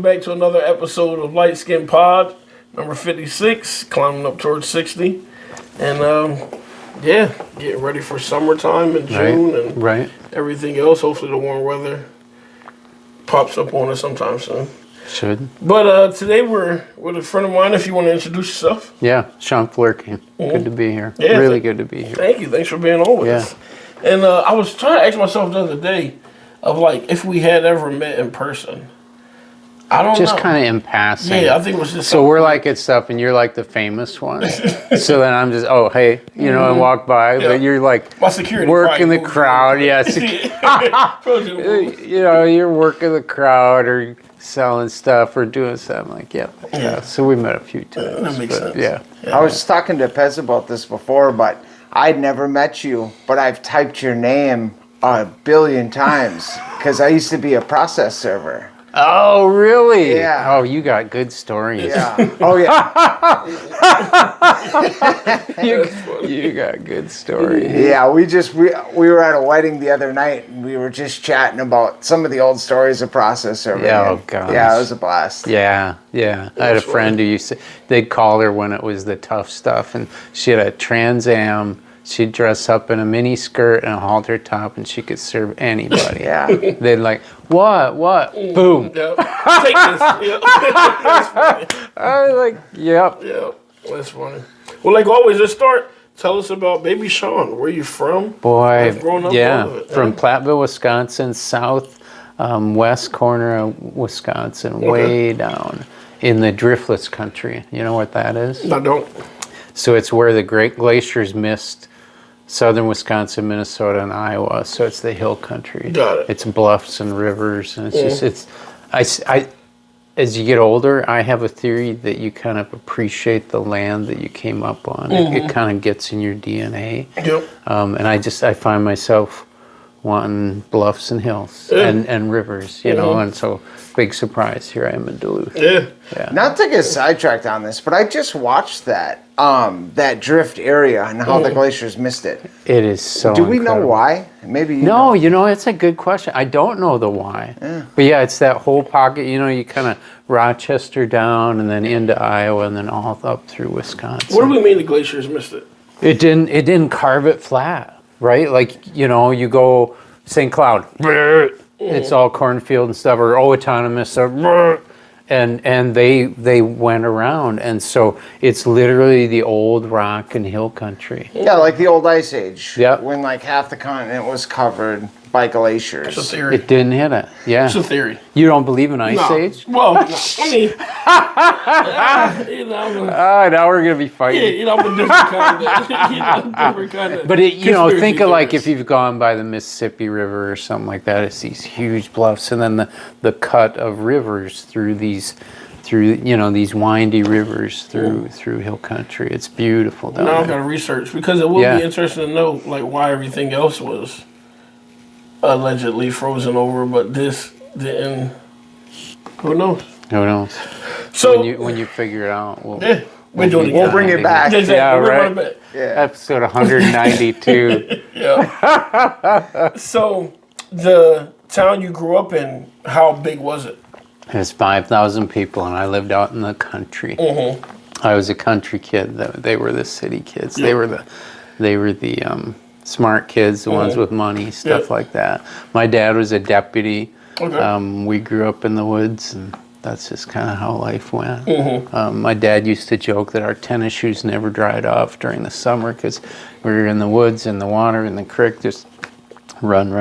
welcome back to another episode of Light Skin Pod, number 56, climbing up towards 60. And getting ready for summertime in June and everything else. Hopefully the warm weather pops up on us sometime soon. Should. But today we're with a friend of mine, if you want to introduce yourself. Yeah, Shaun Floerke. Good to be here. Yeah, really good to be here. Thank you. Thanks for being on with us. And I was trying to ask myself the other day of like if we had ever met in person. I don't know. Just kind of in passing. Yeah, I think it was just so we're like at stuff and you're like the famous one. So then I'm just, oh, hey, and walk by. Yeah. But you're like my security working the crowd. Yeah. You're working the crowd or selling stuff or doing something like, yeah. So we met a few times. That makes sense. Yeah. I was talking to Pez about this before, but I'd never met you, but I've typed your name a billion times because I used to be a process server. Oh, really? Yeah. Oh, you got good stories. Yeah. Oh, yeah. you got good stories. Yeah, we were at a wedding the other night, and we were just chatting about some of the old stories of process serving. Yeah, oh, gosh. Yeah, it was a blast. Yeah. I had a friend who used to, they'd call her when it was the tough stuff, and she had a Trans Am. She'd dress up in a mini skirt and a halter top, and she could serve anybody. Yeah. They'd like, what? Boom. Yep. Take this. Yep. That's funny. I was like, yep. Yep. That's funny. Well, like always, let's start. Tell us about baby Shaun. Where you from? Boy, grown up from Platteville, Wisconsin, south west corner of Wisconsin, way down in the driftless country. You know what that is? I don't. So it's where the Great Glaciers missed southern Wisconsin, Minnesota, and Iowa. So it's the hill country. Got it. It's bluffs and rivers, and I as you get older, I have a theory that you kind of appreciate the land that you came up on. It kind of gets in your DNA. Yep. And I find myself wanting bluffs and hills and rivers, and so big surprise, here I am in Duluth. Yeah. Not to get sidetracked on this, but I just watched that drift area and how the glaciers missed it. It is so Do we incredible. know why? Maybe you No, know. it's a good question. I don't know the why. Yeah. But yeah, it's that whole pocket, you kind of Rochester down and then into Iowa and then all up through Wisconsin. What do we mean the glaciers missed it? It didn't carve it flat, right? Like, you go St. Cloud, it's all cornfield and stuff, or Owatonna, stuff, and they went around, and so it's literally the old rock and hill country. Yeah, like the old Ice Age. Yep. When like half the continent was covered by glaciers. It's a theory. It didn't hit it. Yeah. It's a theory. You don't believe in Ice Age? Well, no. I mean, now we're gonna be fighting. yeah, I'm a different kind of. But think of like if you've gone by the Mississippi River or something like that. It's these huge bluffs, and then the cut of rivers through these windy rivers through hill country. It's beautiful down now there. I've got to research because it will be interesting to know like why everything else was allegedly frozen over, but this didn't. Who knows? Who knows? So when you figure it out, we'll bring it back. Exactly. Yeah, right. right. Episode 192. Yeah. So the town you grew up in, how big was it? There's 5,000 people, and I lived out in the country. I was a country kid. They were the city kids. Yep. They were the smart kids, the ones with money, stuff like that. My dad was a deputy. Okay. We grew up in the woods, and that's just kind of how life went. My dad used to joke that our tennis shoes never dried off during the summer because we were in the woods, in the water, in the creek, just run.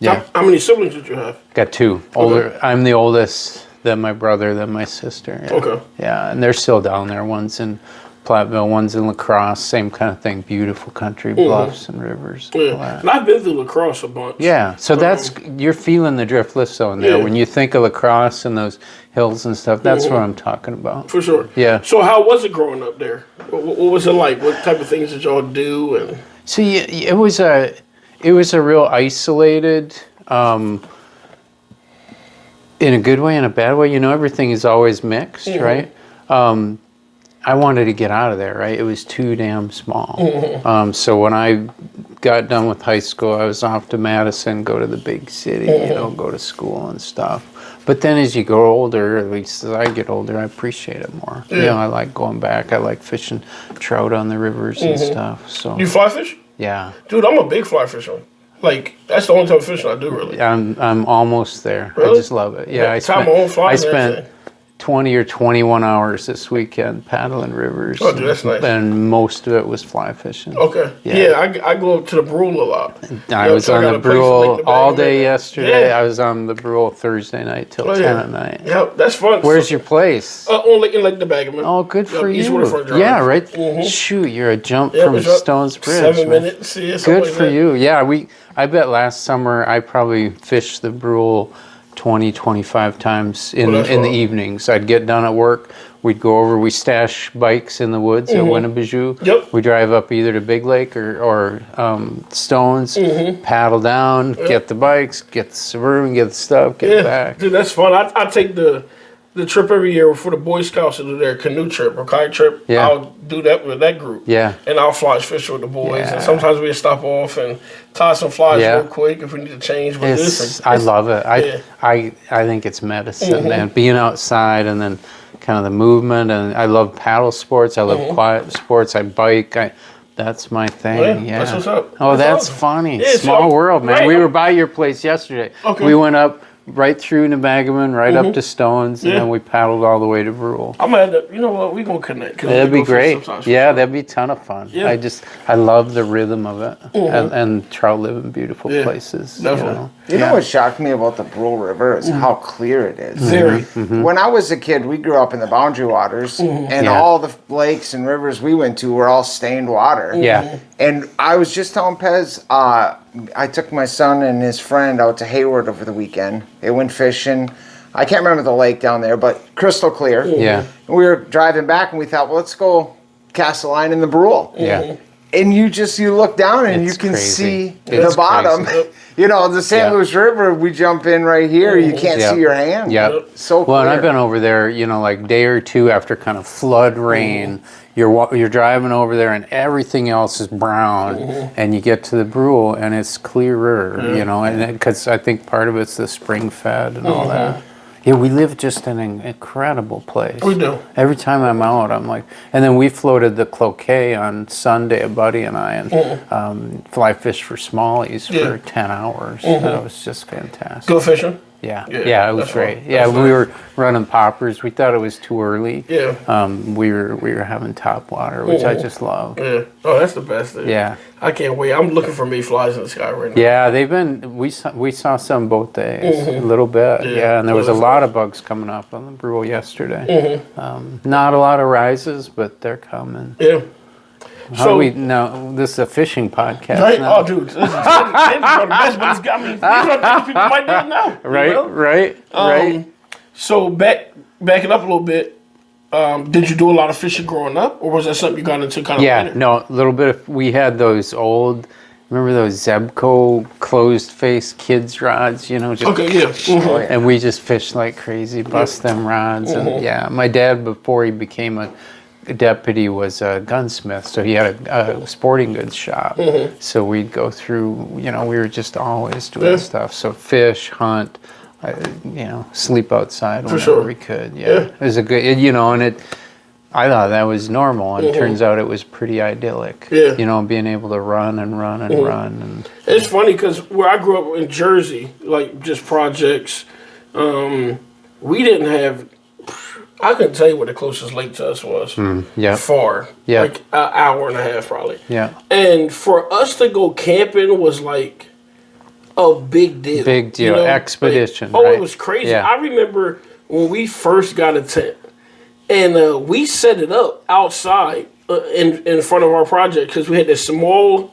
Yeah. How many siblings did you have? Got two. Older. I'm the oldest, then my brother, then my sister. Yeah. Okay. Yeah, and they're still down there. One's in Platteville, one's in La Crosse, same kind of thing. Beautiful country, bluffs and rivers. Yeah. And I've been through La Crosse a bunch. Yeah, so you're feeling the driftless zone there. Yeah. When you think of La Crosse and those hills and stuff, that's what I'm talking about. For sure. Yeah. So how was it growing up there? What was it like? What type of things did y'all do? And See, it was a real isolated, in a good way and a bad way. Everything is always mixed, right? I wanted to get out of there, right? It was too damn small. So when I got done with high school, I was off to Madison, go to the big city, go to school and stuff. But then as you grow older, at least as I get older, I appreciate it more. Yeah. You know, I like going back. I like fishing trout on the rivers and stuff. So You fly fish? yeah, Dude, I'm a big fly fisher. Like, that's the only type of fishing I do, really. I'm almost there. I Really? just love it. Yeah, I my own fly I and spent everything. 20 or 21 hours this weekend paddling rivers. Oh, dude, that's nice. And most of it was fly fishing. Okay. Yeah. Yeah, I go up to the Brule a lot. I was on the Brule all day yesterday. Yeah. I was on the Brule Thursday night till 10 at night. Yeah, that's fun. Where's your place? In Lake the Baggerman. Oh, good for East you. Waterfront Drive. Yeah, right. Shoot, you're a jump Yeah, from it's up Stones Bridge. 7 right? minutes. Yeah, Good like for that. you. Yeah, I bet last summer I probably fished the Brule 20, 25 times in that's the fun. evenings. I'd get done at work. We'd go over. We stash bikes in the woods at Winnebago. Yep. We drive up either to Big Lake or Stones, paddle down, get the bikes, get the Suburban, get the stuff, get back. Dude, that's fun. I take the trip every year for the Boy Scouts to do their canoe trip or kayak trip. Yeah. I'll do that with that group. Yeah. And I'll fly fish with the boys. Yeah. And sometimes we stop off and tie some flies Yeah. real quick if we need to change with this. I love it. Yeah. I think it's medicine, man. Being outside and then kind of the movement, and I love paddle sports. I love quiet sports. I bike. That's my thing. Yeah. That's what's up. Oh, that's awesome. funny. Yeah, Small so- world, man. right. We were by your place yesterday. Okay. We went up right through Nebagaman, right up to Stones, and Yeah. then we paddled all the way to Brule. I'm gonna have to, you know what, we're gonna connect. 'cause That'd we be go fish great. sometimes for Yeah, sure. that'd be a ton of fun. Yeah. I love the rhythm of it, and trout live in beautiful Yeah, places. definitely. You know what shocked me about the Brule River is how clear it is. Very. When I was a kid, we grew up in the Boundary Waters, and Yeah. all the lakes and rivers we went to were all stained water. Yeah. And I was just telling Pez, I took my son and his friend out to Hayward over the weekend. They went fishing. I can't remember the lake down there, but crystal clear. Yeah. And we were driving back, and we thought, well, let's go cast a line in the Brule. Yeah. And you look down and It's you can crazy. see It's the bottom. crazy. You know, the St. Yeah. Louis River, we jump in right here, you can't Yeah. see your hand. Yeah. So clear. Well, and I've been over there, you know, like day or two after kind of flood rain. You're driving over there, and everything else is brown, and you get to the Brule, and it's clearer, you know, and because I think part of it's the spring fed and all that. Yeah, we live just in an incredible place. We do. Every time I'm out, I'm like, and then we floated the Cloquet on Sunday, a buddy and I, and fly fish for smallies for 10 hours. That was just fantastic. Go fishing. Yeah, Yeah, yeah, it was that's great. fun. Yeah, That's we nice. were running poppers. We thought it was too early. Yeah. We were having top water, which I just love. Yeah. Oh, that's the best thing. Yeah. I can't wait. I'm looking for mayflies in the sky right now. Yeah, they've been. We saw some both days, a little bit. Yeah. Yeah, and there was a Well, lot of bugs coming up on the Brule yesterday. Not a lot of rises, but they're coming. Yeah. How do we now? This is a fishing podcast. Right? now. Oh, dude. This is the best, but it's got me. These are things people might not know. you Right, know? right, right. So backing up a little bit, did you do a lot of fishing growing up, or was that something you got into kind of Yeah, later? no, a little bit of, we had those old, remember those Zebco closed face kids rods, you know, just, Okay, yeah. Mhm. and we just fished like crazy, bust them rods. And yeah, my dad, before he became a deputy, was a gunsmith, so he had a sporting goods shop. So we'd go through, you know, we were just always doing stuff. So fish, hunt, you know, sleep outside whenever sure. we could. Yeah, it was a good, you know, and I thought that was normal, and it turns out it was pretty idyllic. Yeah. You know, being able to run and run and run. And It's funny because where I grew up in Jersey, like just projects, we didn't have. I couldn't tell you what the closest lake to us was. yeah, Far. Yeah. Like an hour and a half, probably. yeah. And for us to go camping was like a big deal. Big deal. Expedition, Like, right? it was crazy. Yeah. I remember when we first got a tent, and we set it up outside in front of our project because we had this small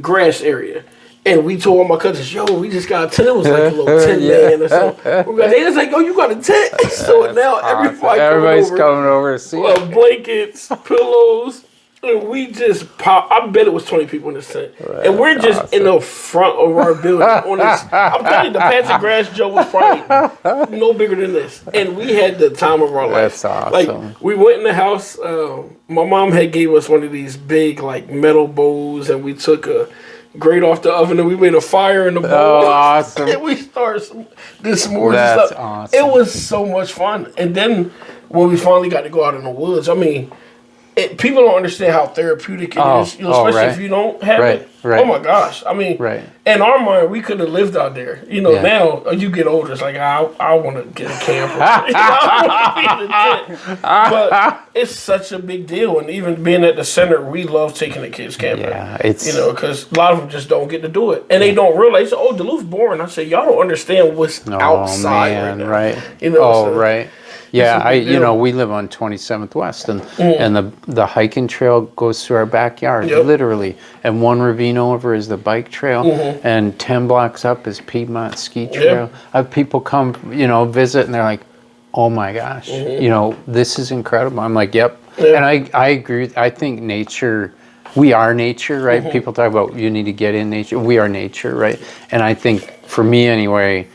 grass area. And we told my cousins, yo, we just got a tent. It was like a little 10-man or something. They was like, oh, you got a tent? So now Everybody's coming over to see it. blankets, pillows, and we just pop. I bet it was 20 people in this tent, and we're just in the front of our building. On this, I'm telling you, the patch of grass, Joe, was probably no bigger than this, and we had the time of our life. That's awesome. Like we went in the house. My mom had gave us one of these big like metal bowls, and we took a grate off the oven, and we made a fire in the bowl. Oh, awesome. And we started did s'mores That's and stuff. awesome. It was so much fun. And then when we finally got to go out in the woods, I mean, people don't understand how therapeutic it is, especially right. if you don't have it. Right. Oh my gosh! I mean, in our mind, we could have lived out there. Now you get older, it's like I want to get a camper. I wanna be in a tent. But it's such a big deal, and even being at the center, we love taking the kids camping. Yeah, it's because a lot of them just don't get to do it, and they don't realize. Oh, Duluth's boring. I say y'all don't understand what's outside right now. Right. Right. Yeah, we live on 27th West, and the hiking trail goes through our backyard, literally. And one ravine over is the bike trail, and 10 blocks up is Piedmont Ski Trail. I have people come, visit, and they're like, "Oh my gosh, this is incredible." I'm like, "Yep," and I agree. I think nature. We are nature, right? People talk about you need to get in nature. We are nature, right? And I think for me anyway,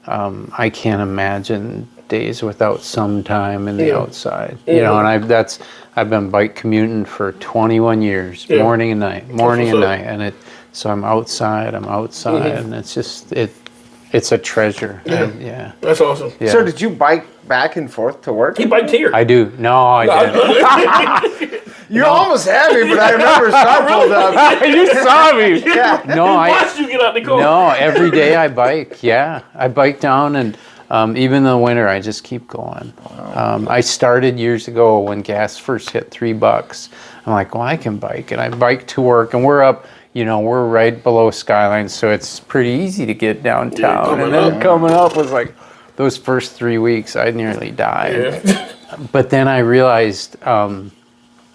I can't imagine days without some time in the outside, and I've been bike commuting for 21 years, morning and night, and so I'm outside, and it's just it's a treasure. That's awesome. So did you bike back and forth to work? He biked here. I do. No, I didn't. You almost had me, but I remember Sean pulled up. You saw me. Yeah. No, Watched you get out the car. No, every day I bike. Yeah, I bike down, and even in the winter, I just keep going. I started years ago when gas first hit $3. I'm like, well, I can bike, and I bike to work, and we're up. We're right below Skyline, so it's pretty easy to get downtown. And then coming up was like those first 3 weeks, I nearly died. Yeah. But then I realized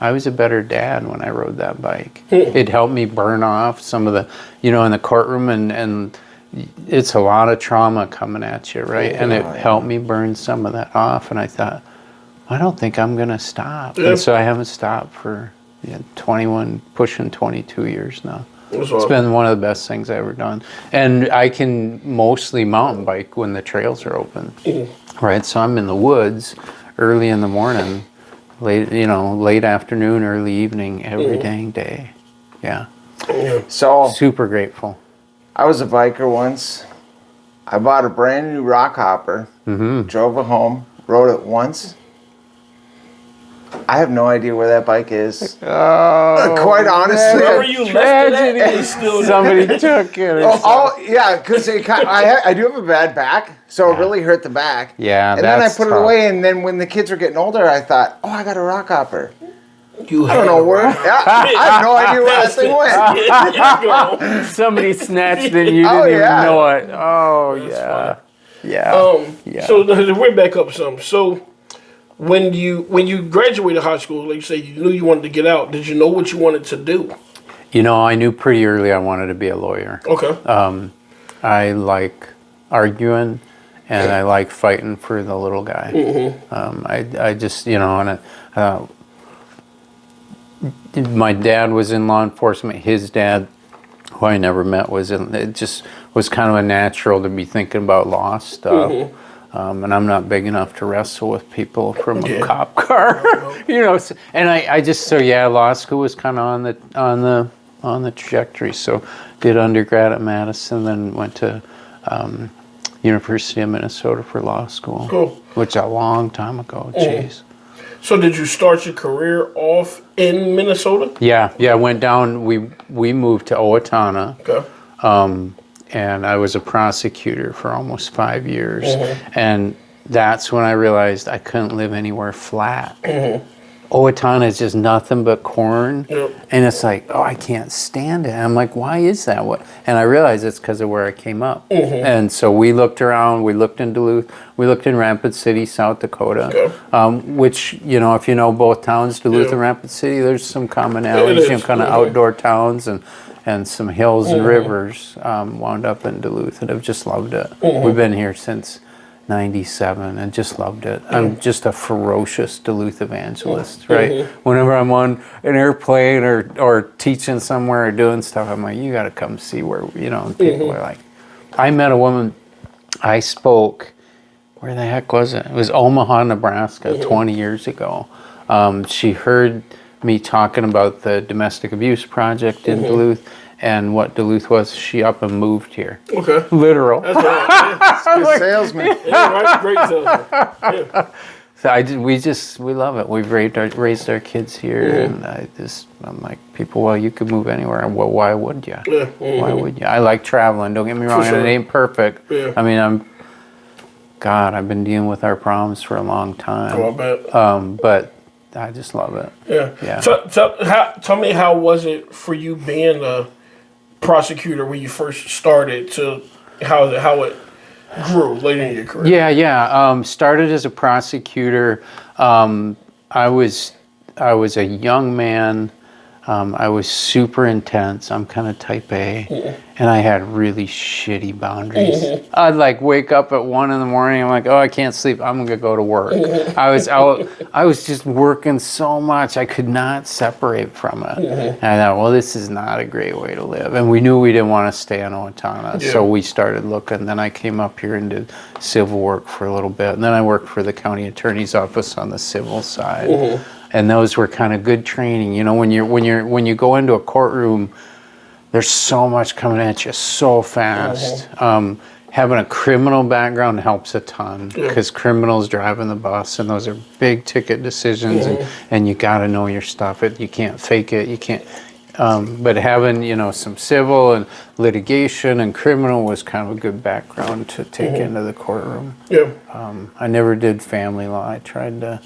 I was a better dad when I rode that bike. It helped me burn off some of the, in the courtroom, and it's a lot of trauma coming at you, right? And it helped me burn some of that off. And I thought, I don't think I'm going to stop. And so I haven't stopped for 21, pushing 22 years now. It's been one of the best things I've ever done. And I can mostly mountain bike when the trails are open, right? So I'm in the woods early in the morning, late afternoon, early evening, every dang day. Yeah. So super grateful. I was a biker once. I bought a brand new rock hopper, drove it home, rode it once. I have no idea where that bike is. Quite honestly, wherever you left it at, it's still somebody took it. Yeah, because I do have a bad back, so it really hurt the back. Yeah, and then I put it away, and then when the kids were getting older, I thought, I got a rock hopper. I don't know where. Yeah, I have no idea where that thing went. Somebody snatched it, and you didn't even know it. Oh, That's yeah. Funny. So we're back up some. So when you graduated high school, like you say, you knew you wanted to get out. Did you know what you wanted to do? I knew pretty early I wanted to be a lawyer. Okay. I like arguing, and I like fighting for the little guy. I just, my dad was in law enforcement. His dad, who I never met, it just was kind of a natural to be thinking about law stuff. And I'm not big enough to wrestle with people from a cop car, And I just law school was kind of on the trajectory. So did undergrad at Madison, then went to University of Minnesota for law school. Cool. Which a long time ago. Jeez. So did you start your career off in Minnesota? Yeah. I went down. We moved to Owatonna. Okay. And I was a prosecutor for almost 5 years. And that's when I realized I couldn't live anywhere flat. Owatonna is just nothing but corn. And it's like, I can't stand it. And I'm like, why is that? And I realized it's because of where I came up. And so we looked around. We looked in Duluth. We looked in Rapid City, South Dakota, which, if you know both towns, Duluth and Rapid City, there's some commonalities, kind of outdoor towns and some hills and rivers. Wound up in Duluth, and I've just loved it. We've been here since 97 and just loved it. I'm just a ferocious Duluth evangelist, right? Whenever I'm on an airplane or teaching somewhere or doing stuff, I'm like, you got to come see where, and people are like, I met a woman, I spoke, where the heck was it? It was Omaha, Nebraska, 20 years ago. She heard me talking about the domestic abuse project in Duluth, and what Duluth was, she up and moved here. Okay. Literal. That's right. Good salesman. Yeah, right. Great salesman. Yeah. So we love it. We've raised our kids here, and I'm like, people, well, you could move anywhere. Well, why would you? Yeah. Why would you? I like traveling. Don't get me wrong, sure. and it ain't perfect. Yeah. I mean, I've been dealing with our problems for a long time. Oh, I bet. But I just love it. Yeah. Yeah. So, tell me, how was it for you being a prosecutor when you first started to how it grew later in your career? Yeah. Started as a prosecutor. I was a young man. I was super intense. I'm kind of type A, and I had really shitty boundaries. I'd like wake up at 1 a.m. I'm like, oh, I can't sleep. I'm gonna go to work. I was just working so much. I could not separate from it. And I thought, well, this is not a great way to live. And we knew we didn't want to stay in Owatonna, so we started looking. Then I came up here and did civil work for a little bit, and then I worked for the county attorney's office on the civil side. And those were kind of good training. You know, when you go into a courtroom, there's so much coming at you so fast. Having a criminal background helps a ton because criminals driving the bus, and those are big ticket decisions, and you got to know your stuff. You can't fake it. You can't. But having some civil and litigation and criminal was kind of a good background to take into the courtroom. Yeah. I never did family law. I tried to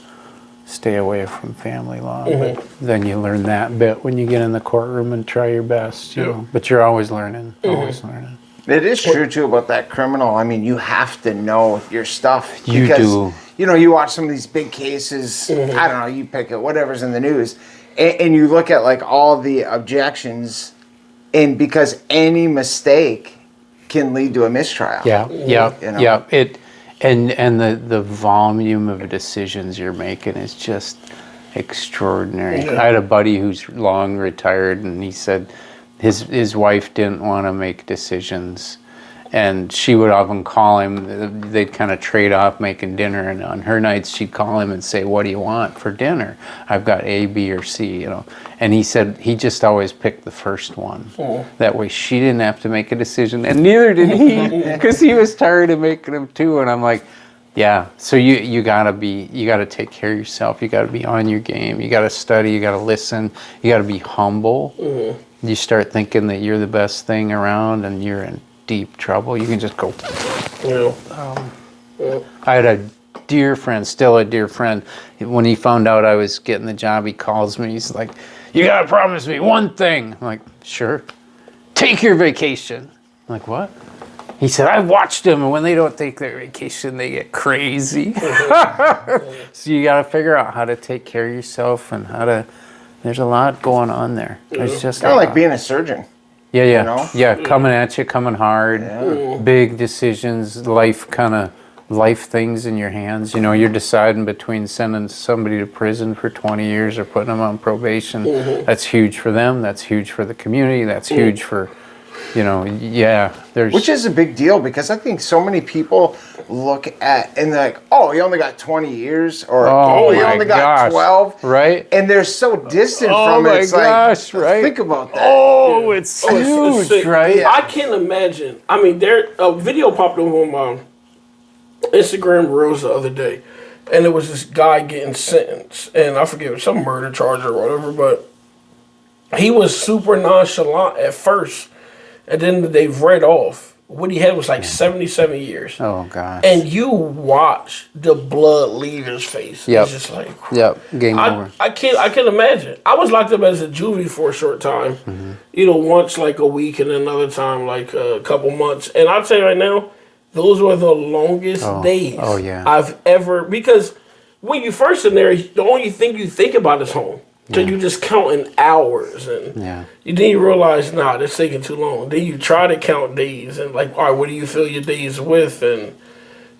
stay away from family law, but then you learn that bit when you get in the courtroom and try your best, you know. But you're always learning, always learning. It is true too about that criminal. I mean, you have to know your stuff. You do. You watch some of these big cases. I don't know. You pick it, whatever's in the news, and you look at like all the objections, and because any mistake can lead to a mistrial. Yeah. And the volume of decisions you're making is just extraordinary. I had a buddy who's long retired, and he said his wife didn't want to make decisions, and she would often call him. They'd kind of trade off making dinner, and on her nights she'd call him and say, "What do you want for dinner? I've got A, B, or C." And he said he just always picked the first one. That way she didn't have to make a decision, and neither did he, because he was tired of making them too. And I'm like, yeah. So you gotta take care of yourself. You gotta be on your game. You gotta study. You gotta listen. You gotta be humble. You start thinking that you're the best thing around, and you're in deep trouble. You can just go. I had a dear friend, still a dear friend. When he found out I was getting the job, he calls me. He's like, "You gotta promise me one thing." I'm like, "Sure." "Take your vacation." I'm like, "What?" He said, "I've watched them, and when they don't take their vacation, they get crazy." So you gotta figure out how to take care of yourself and how to. There's a lot going on there. There's just kind of like being a surgeon. Yeah, coming at you, coming hard, big decisions, life things in your hands. You're deciding between sending somebody to prison for 20 years or putting them on probation. That's huge for them. That's huge for the community. That's huge for, Which is a big deal, because I think so many people look at and they're like, "Oh, he only got 20 years," or "Oh, he only got 12." Right? And they're so distant from it. It's like, think about that. Oh, it's huge, right? Yeah. I can't imagine. I mean, a video popped up on my Instagram Reels the other day, and it was this guy getting sentenced, and I forget, some murder charge or whatever, but he was super nonchalant at first, and then they read off what he had was like 77 years. Oh gosh! And you watch the blood leave his face. Yep. It's just like, game over. I can't imagine. I was locked up as a juvie for a short time. Once like a week, and another time like a couple months. And I'll tell you right now, those were the longest days I've ever, because when you first in there, the only thing you think about is home. So you just counting hours, and then you realize, it's taking too long. Then you try to count days, and like, all right, what do you fill your days with? And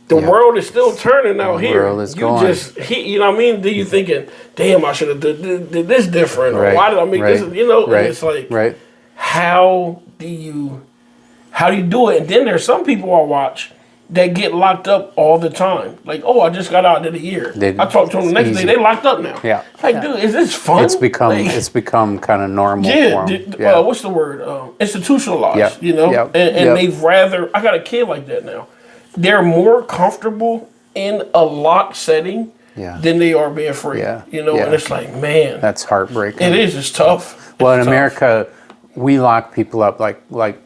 the world is still turning out here. The world is going. You know what I mean? Then you thinking, damn, I should have did this different. Or why did I make this? And it's like, how do you do it? And then there's some people I watch that get locked up all the time. Like, oh, I just got out of the year. I talked to them the next day. They locked up now. Yeah. Like, dude, is this fun? It's become kind of normal for them. What's the word? Institutionalized. Yep. You know, Yep. and they've rather. I got a kid like that now. They're more comfortable in a locked setting than they are being free. You know, and it's like, man, that's heartbreaking. It is. It's tough. Well, in America, we lock people up like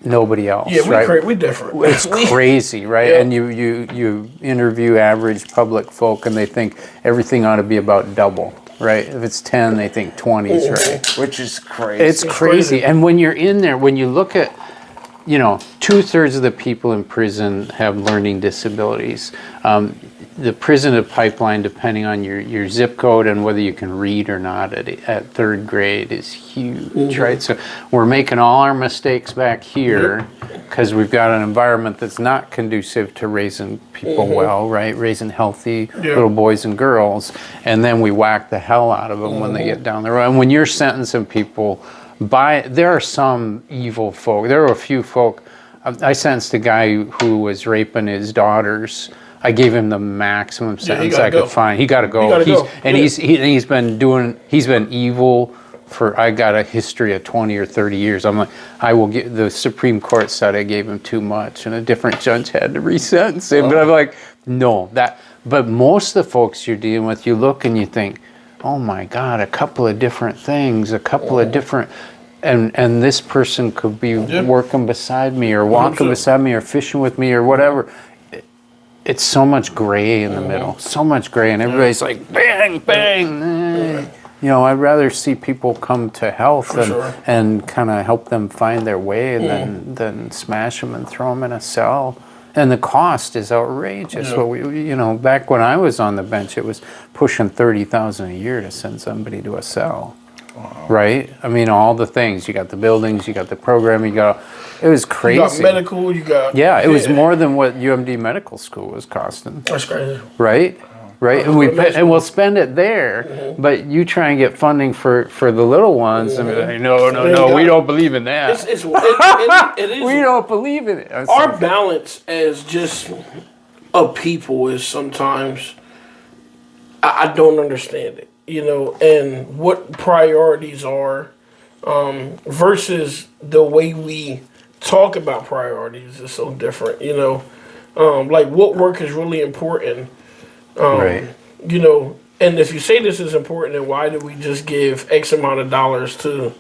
nobody else. Yeah, right? We different. It's crazy, right? Yeah. And you interview average public folk, and they think everything ought to be about double, right? If it's 10, they think 20s, right? Which is crazy. It's crazy. And when you're in there, when you look at, 2/3 of the people in prison have learning disabilities. The prison to pipeline, depending on your zip code and whether you can read or not at third grade, is huge, right? So we're making all our mistakes back here because we've got an environment that's not conducive to raising people well, right? Raising healthy little boys and girls, and then we whack the hell out of them when they get down the road. And when you're sentencing people, there are some evil folk. There are a few folk. I sentenced a guy who was raping his daughters. I gave him the maximum sentence I could find. He got to go. He's been evil for. I got a history of 20 or 30 years. I'm like, the Supreme Court said I gave him too much, and a different judge had to resentence him. But I'm like, no, But most of the folks you're dealing with, you look and you think, oh my God, a couple of different things, a couple of different. And this person could be working beside me or walking beside me or fishing with me or whatever. It's so much gray in the middle, so much gray, and everybody's like, bang, bang. I'd rather see people come to health and kind of help them find their way than smash them and throw them in a cell. And the cost is outrageous. Well, back when I was on the bench, it was pushing $30,000 a year to send somebody to a cell. Wow. Right? I mean, all the things. You got the buildings, you got the program, it was crazy. You got medical, you got... Yeah, it was more than what UMD Medical School was costing. That's crazy. Right? Right? And we'll spend it there, but you try and get funding for the little ones, and be like, no, we don't believe in that. It is. We don't believe in it. Our balance as just a people is sometimes... I don't understand it. And what priorities are versus the way we talk about priorities is so different, like what work is really important, right. And if you say this is important, then why do we just give X amount of dollars to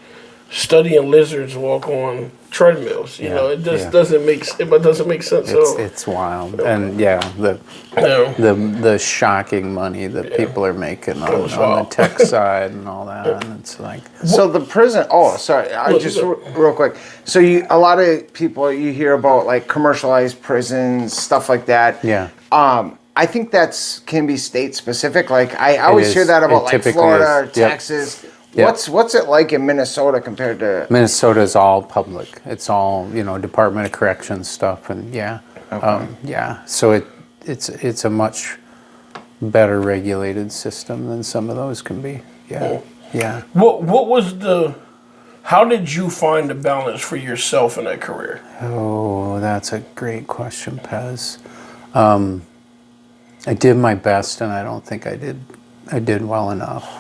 studying lizards walk on treadmills? It just doesn't make sense. It's wild, and the shocking money that people are making on the tech side and all that. And it's like so the prison. Oh, sorry, real quick. So a lot of people you hear about like commercialized prisons, stuff like that. Yeah. I think can be state specific. Like I always hear that about like Florida or Texas. Yep. What's it like in Minnesota compared to... Minnesota is all public. It's all, Department of Corrections stuff, and so it's a much better regulated system than some of those can be. Yeah. What was how did you find the balance for yourself in that career? Oh, that's a great question, Pez. I did my best, and I don't think I did well enough.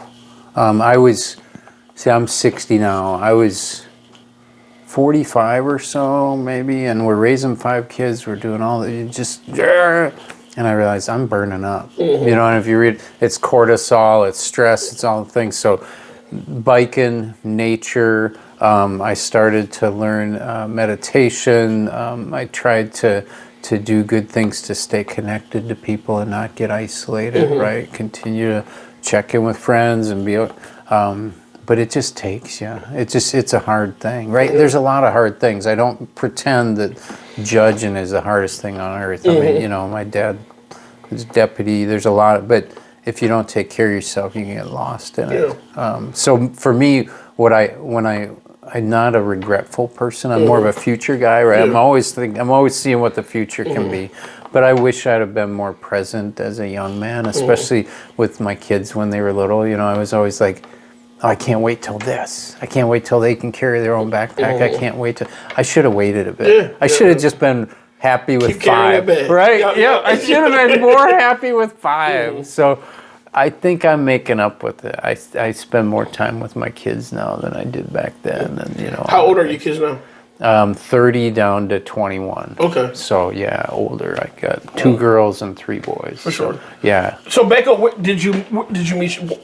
I'm 60 now. I was 45 or so, maybe, and we're raising 5 kids. We're doing all that. And I realized I'm burning up. And if you read, it's cortisol, it's stress, it's all the things. So biking, nature, I started to learn meditation. I tried to do good things to stay connected to people and not get isolated, right? Continue to check in with friends and be... but it just takes, it's a hard thing, right? There's a lot of hard things. I don't pretend that judging is the hardest thing on earth. I mean, my dad was deputy. There's a lot, but if you don't take care of yourself, you can get lost in it. So for me, I'm not a regretful person. I'm more of a future guy, right? I'm always seeing what the future can be. But I wish I'd have been more present as a young man, especially with my kids when they were little. I was always like, oh, I can't wait till this. I can't wait till they can carry their own backpack. I can't wait I should have waited a bit. I should have just been happy with Keep carrying 5. that bag. Right? Yeah, Yeah, yeah. I should have been more happy with 5. So I think I'm making up with it. I spend more time with my kids now than I did back then. And, you know, How old are your kids now? 30 down to 21. Okay. So yeah, older. I got 2 girls and 3 boys. For sure. So, yeah. So back up, did you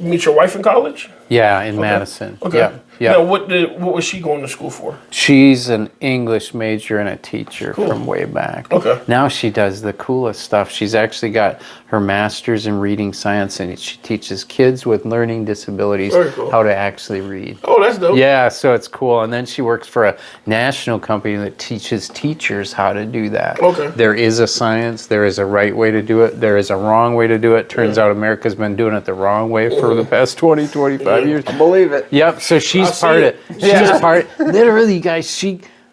meet your wife in college? Yeah, in Madison. Okay. Yeah. Yeah. Now, what was she going to school for? She's an English major and a teacher from way back. Okay. Now she does the coolest stuff. She's actually got her master's in reading science, and she teaches kids with learning disabilities Very cool. how to actually read. Oh, that's dope. Yeah, so it's cool. And then she works for a national company that teaches teachers how to do that. Okay. There is a science, there is a right way to do it, there is a wrong way to do it. Turns out America's been doing it the wrong way for the past 20, 25 years. I believe it. Yep, so she's see part of it. it. She's part, literally, guys,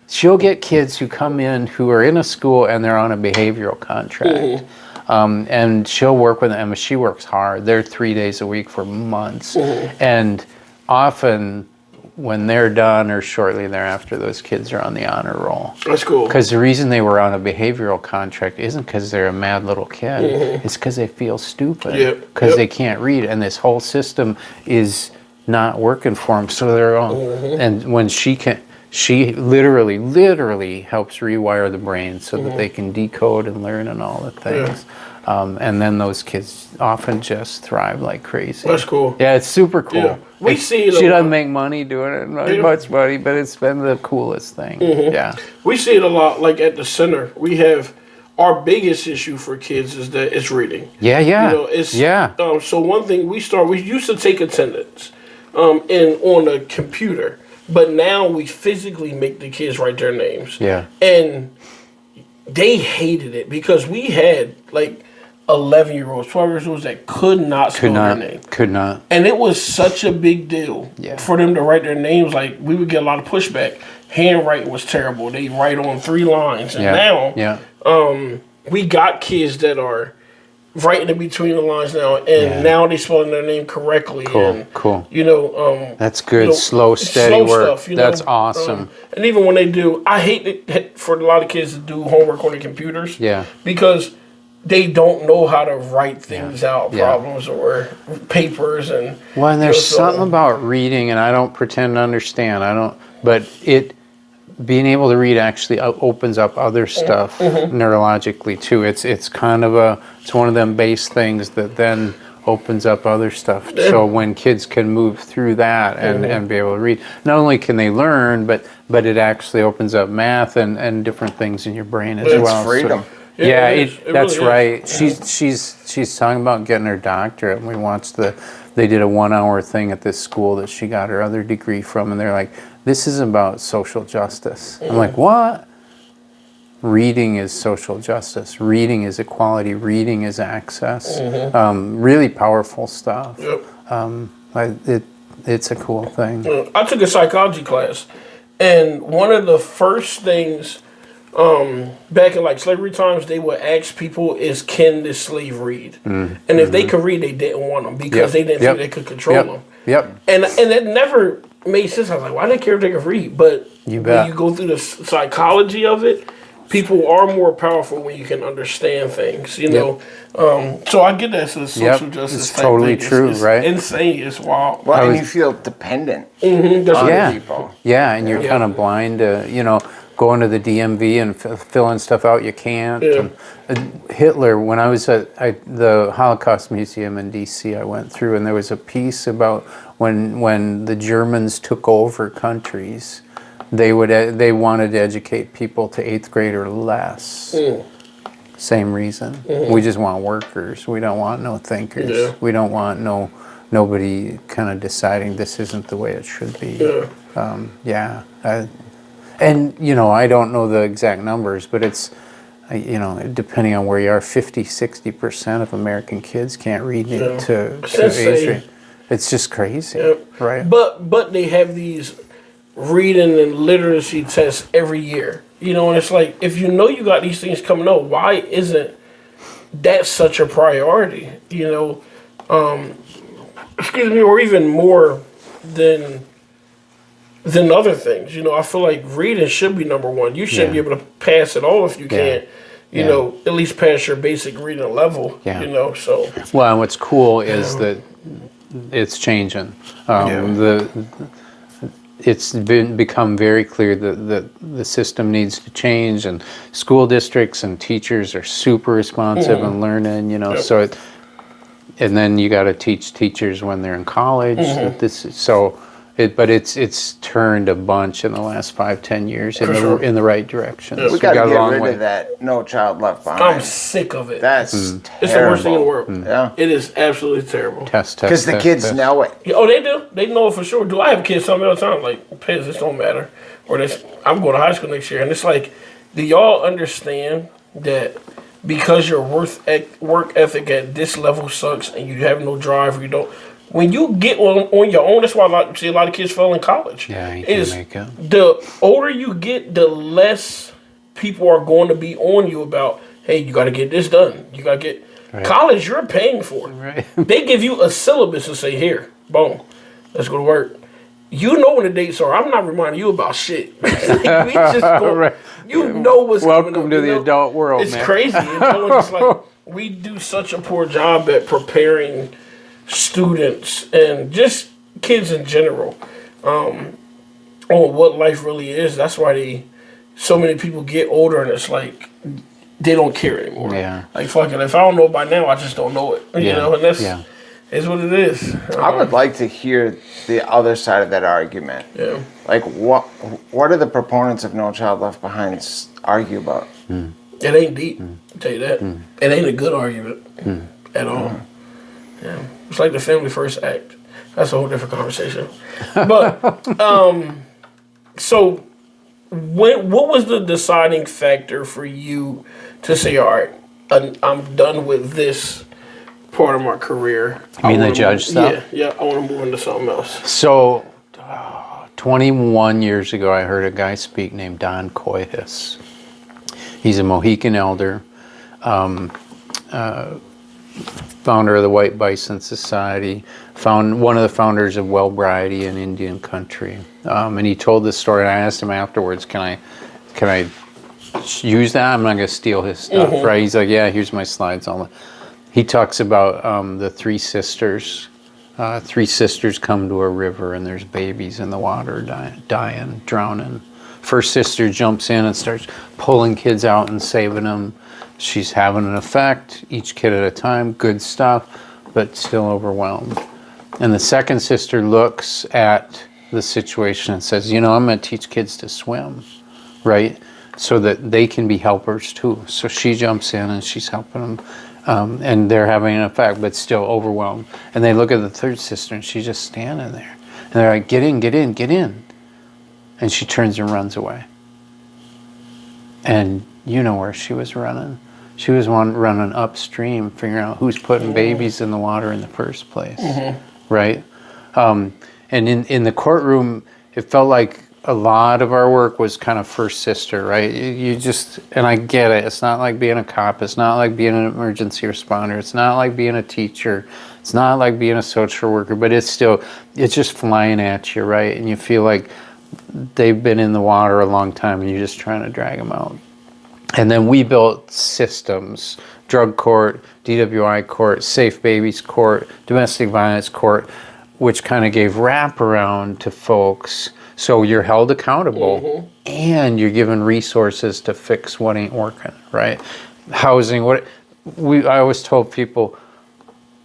she'll get kids who come in who are in a school and they're on a behavioral contract. And she'll work with them. She works hard. They're 3 days a week for months. And often when they're done or shortly thereafter, those kids are on the honor roll. That's cool. Because the reason they were on a behavioral contract isn't because they're a mad little kid. It's because they feel stupid. Yep. Because they can't read. And this whole system is not working for them. So they're on. And when she literally helps rewire the brain so that they can decode and learn and all the things. And then those kids often just thrive like crazy. That's cool. Yeah, it's super cool. Yeah. We see it a She lot. doesn't make money doing it, not much money, but it's been the coolest thing. Yeah. We see it a lot, like at the center. We have our biggest issue for kids is that it's reading. Yeah, yeah. You know, it's yeah. So one thing we used to take attendance, on a computer, but now we physically make the kids write their names. Yeah. And they hated it because we had like 11-year-olds, 12-year-olds that could not spell their name. Could not. And it was such a big deal for them to write their names. Like, we would get a lot of pushback. Handwriting was terrible. They write on 3 lines. And now, we got kids that are writing in between the lines now, and now they spelling their name correctly. Cool. You know, that's good. You know, slow, steady work. Stuff, you know? That's awesome. And even when they do, I hate it for a lot of kids to do homework on their computers. Yeah. Because they don't know how to write things out, problems or papers, and well, and there's something about reading, and I don't pretend to understand. But being able to read actually opens up other stuff neurologically too. It's kind of it's one of them base things that then opens up other stuff. So when kids can move through that and be able to read, not only can they learn, but it actually opens up math and different things in your brain as well. It's freedom. So, that's really right. She's talking about getting her doctorate, and we watched they did a 1-hour thing at this school that she got her other degree from, and they're like, this is about social justice. I'm like, what? Reading is social justice. Reading is equality. Reading is access. Really powerful stuff. Yep. It's a cool thing. I took a psychology class, and one of the first things back in like slavery times, they would ask people, is can this slave read? And if they could read, they didn't want them because they didn't think they could control them. And it never made sense. I was like, why do they care if they can read? But when you go through the psychology of it, people are more powerful when you can understand things, you know. So I get that as a social justice. It's totally true, it's right? Insane. It's wild. Well, and you feel dependent on people. Yeah, and you're kind of blind to, going to the DMV and filling stuff out you can't. And Hitler, when I was at the Holocaust Museum in D.C., I went through, and there was a piece about when the Germans took over countries, they wanted to educate people to 8th grade or less. Same reason. We just want workers. We don't want no thinkers. We don't want nobody kind of deciding this isn't the way it should be. And, I don't know the exact numbers, but it's, depending on where you are, 50-60% of American kids can't read to age rate. It's just crazy, right? But they have these reading and literacy tests every year. And it's like, if you know you got these things coming up, why isn't that such a priority? Excuse me, or even more than than other things. You know, I feel like reading should be number one. You should be able to pass it all if you can. You know, at least pass your basic reading level. Yeah. You know, so. Well, and what's cool is that it's changing. It's become very clear that the system needs to change, and school districts and teachers are super responsive and learning. You know, so and then you got to teach teachers when they're in college. That this is, so. But it's turned a bunch in the last 5-10 years in the right direction. We got to get rid of that No Child Left Behind. I'm sick of it. That's terrible. It's the worst thing in the world. Yeah. It is absolutely terrible. Because the kids know it. Oh, they do. They know it for sure. Do I have kids tell me all the time, like, "Piz, this don't matter," or "This, I'm going to high school next year," and it's like, do y'all understand that because your work ethic at this level sucks and you have no drive, or you don't. When you get on your own, that's why I see a lot of kids fail in college. Yeah, you can make it. The older you get, the less people are going to be on you about, hey, you got to get this done. You got to get... College, you're paying for. Right. They give you a syllabus and say, here, boom, let's go to work. You know when the dates are. I'm not reminding you about shit. We just go, you know what's Welcome coming up. to the adult world, it's man. crazy. It's like we do such a poor job at preparing students and just kids in general on what life really is. That's why so many people get older and it's like they don't care anymore. Yeah. Like, fuck it, if I don't know by now, I just don't know it. You know, and that's is what it is. I would like to hear the other side of that argument. Yeah. Like, what do the proponents of No Child Left Behind argue about? It ain't deep, I'll tell you that. It ain't a good argument at all. Yeah. It's like the Family First Act. That's a whole different conversation. But, so, what was the deciding factor for you to say, all right, I'm done with this part of my career? You mean the judge stuff? Yeah, I want to move into something else. So, 21 years ago, I heard a guy speak named Don Coitus. He's a Mohican elder. Founder of the White Bison Society, one of the founders of Wellbriety in Indian country, and he told this story. And I asked him afterwards, "Can I use that? I'm not going to steal his stuff, right?" He's like, "Yeah, here's my slides." He talks about the three sisters. Three sisters come to a river, and there's babies in the water, dying, drowning. First sister jumps in and starts pulling kids out and saving them. She's having an effect, each kid at a time, good stuff, but still overwhelmed. And the second sister looks at the situation and says, I'm going to teach kids to swim, right? So that they can be helpers too. So she jumps in and she's helping them, and they're having an effect, but still overwhelmed. And they look at the third sister and she's just standing there. And they're like, get in, get in, get in. And she turns and runs away. And you know where she was running. She was running upstream, figuring out who's putting babies in the water in the first place, right? And in the courtroom, it felt like a lot of our work was kind of first sister, right? And I get it. It's not like being a cop. It's not like being an emergency responder. It's not like being a teacher. It's not like being a social worker, but it's just flying at you, right? And you feel like they've been in the water a long time and you're just trying to drag them out. And then we built systems, drug court, DWI court, safe babies court, domestic violence court, which kind of gave wraparound to folks. So you're held accountable and you're given resources to fix what ain't working, right? Housing, I always told people,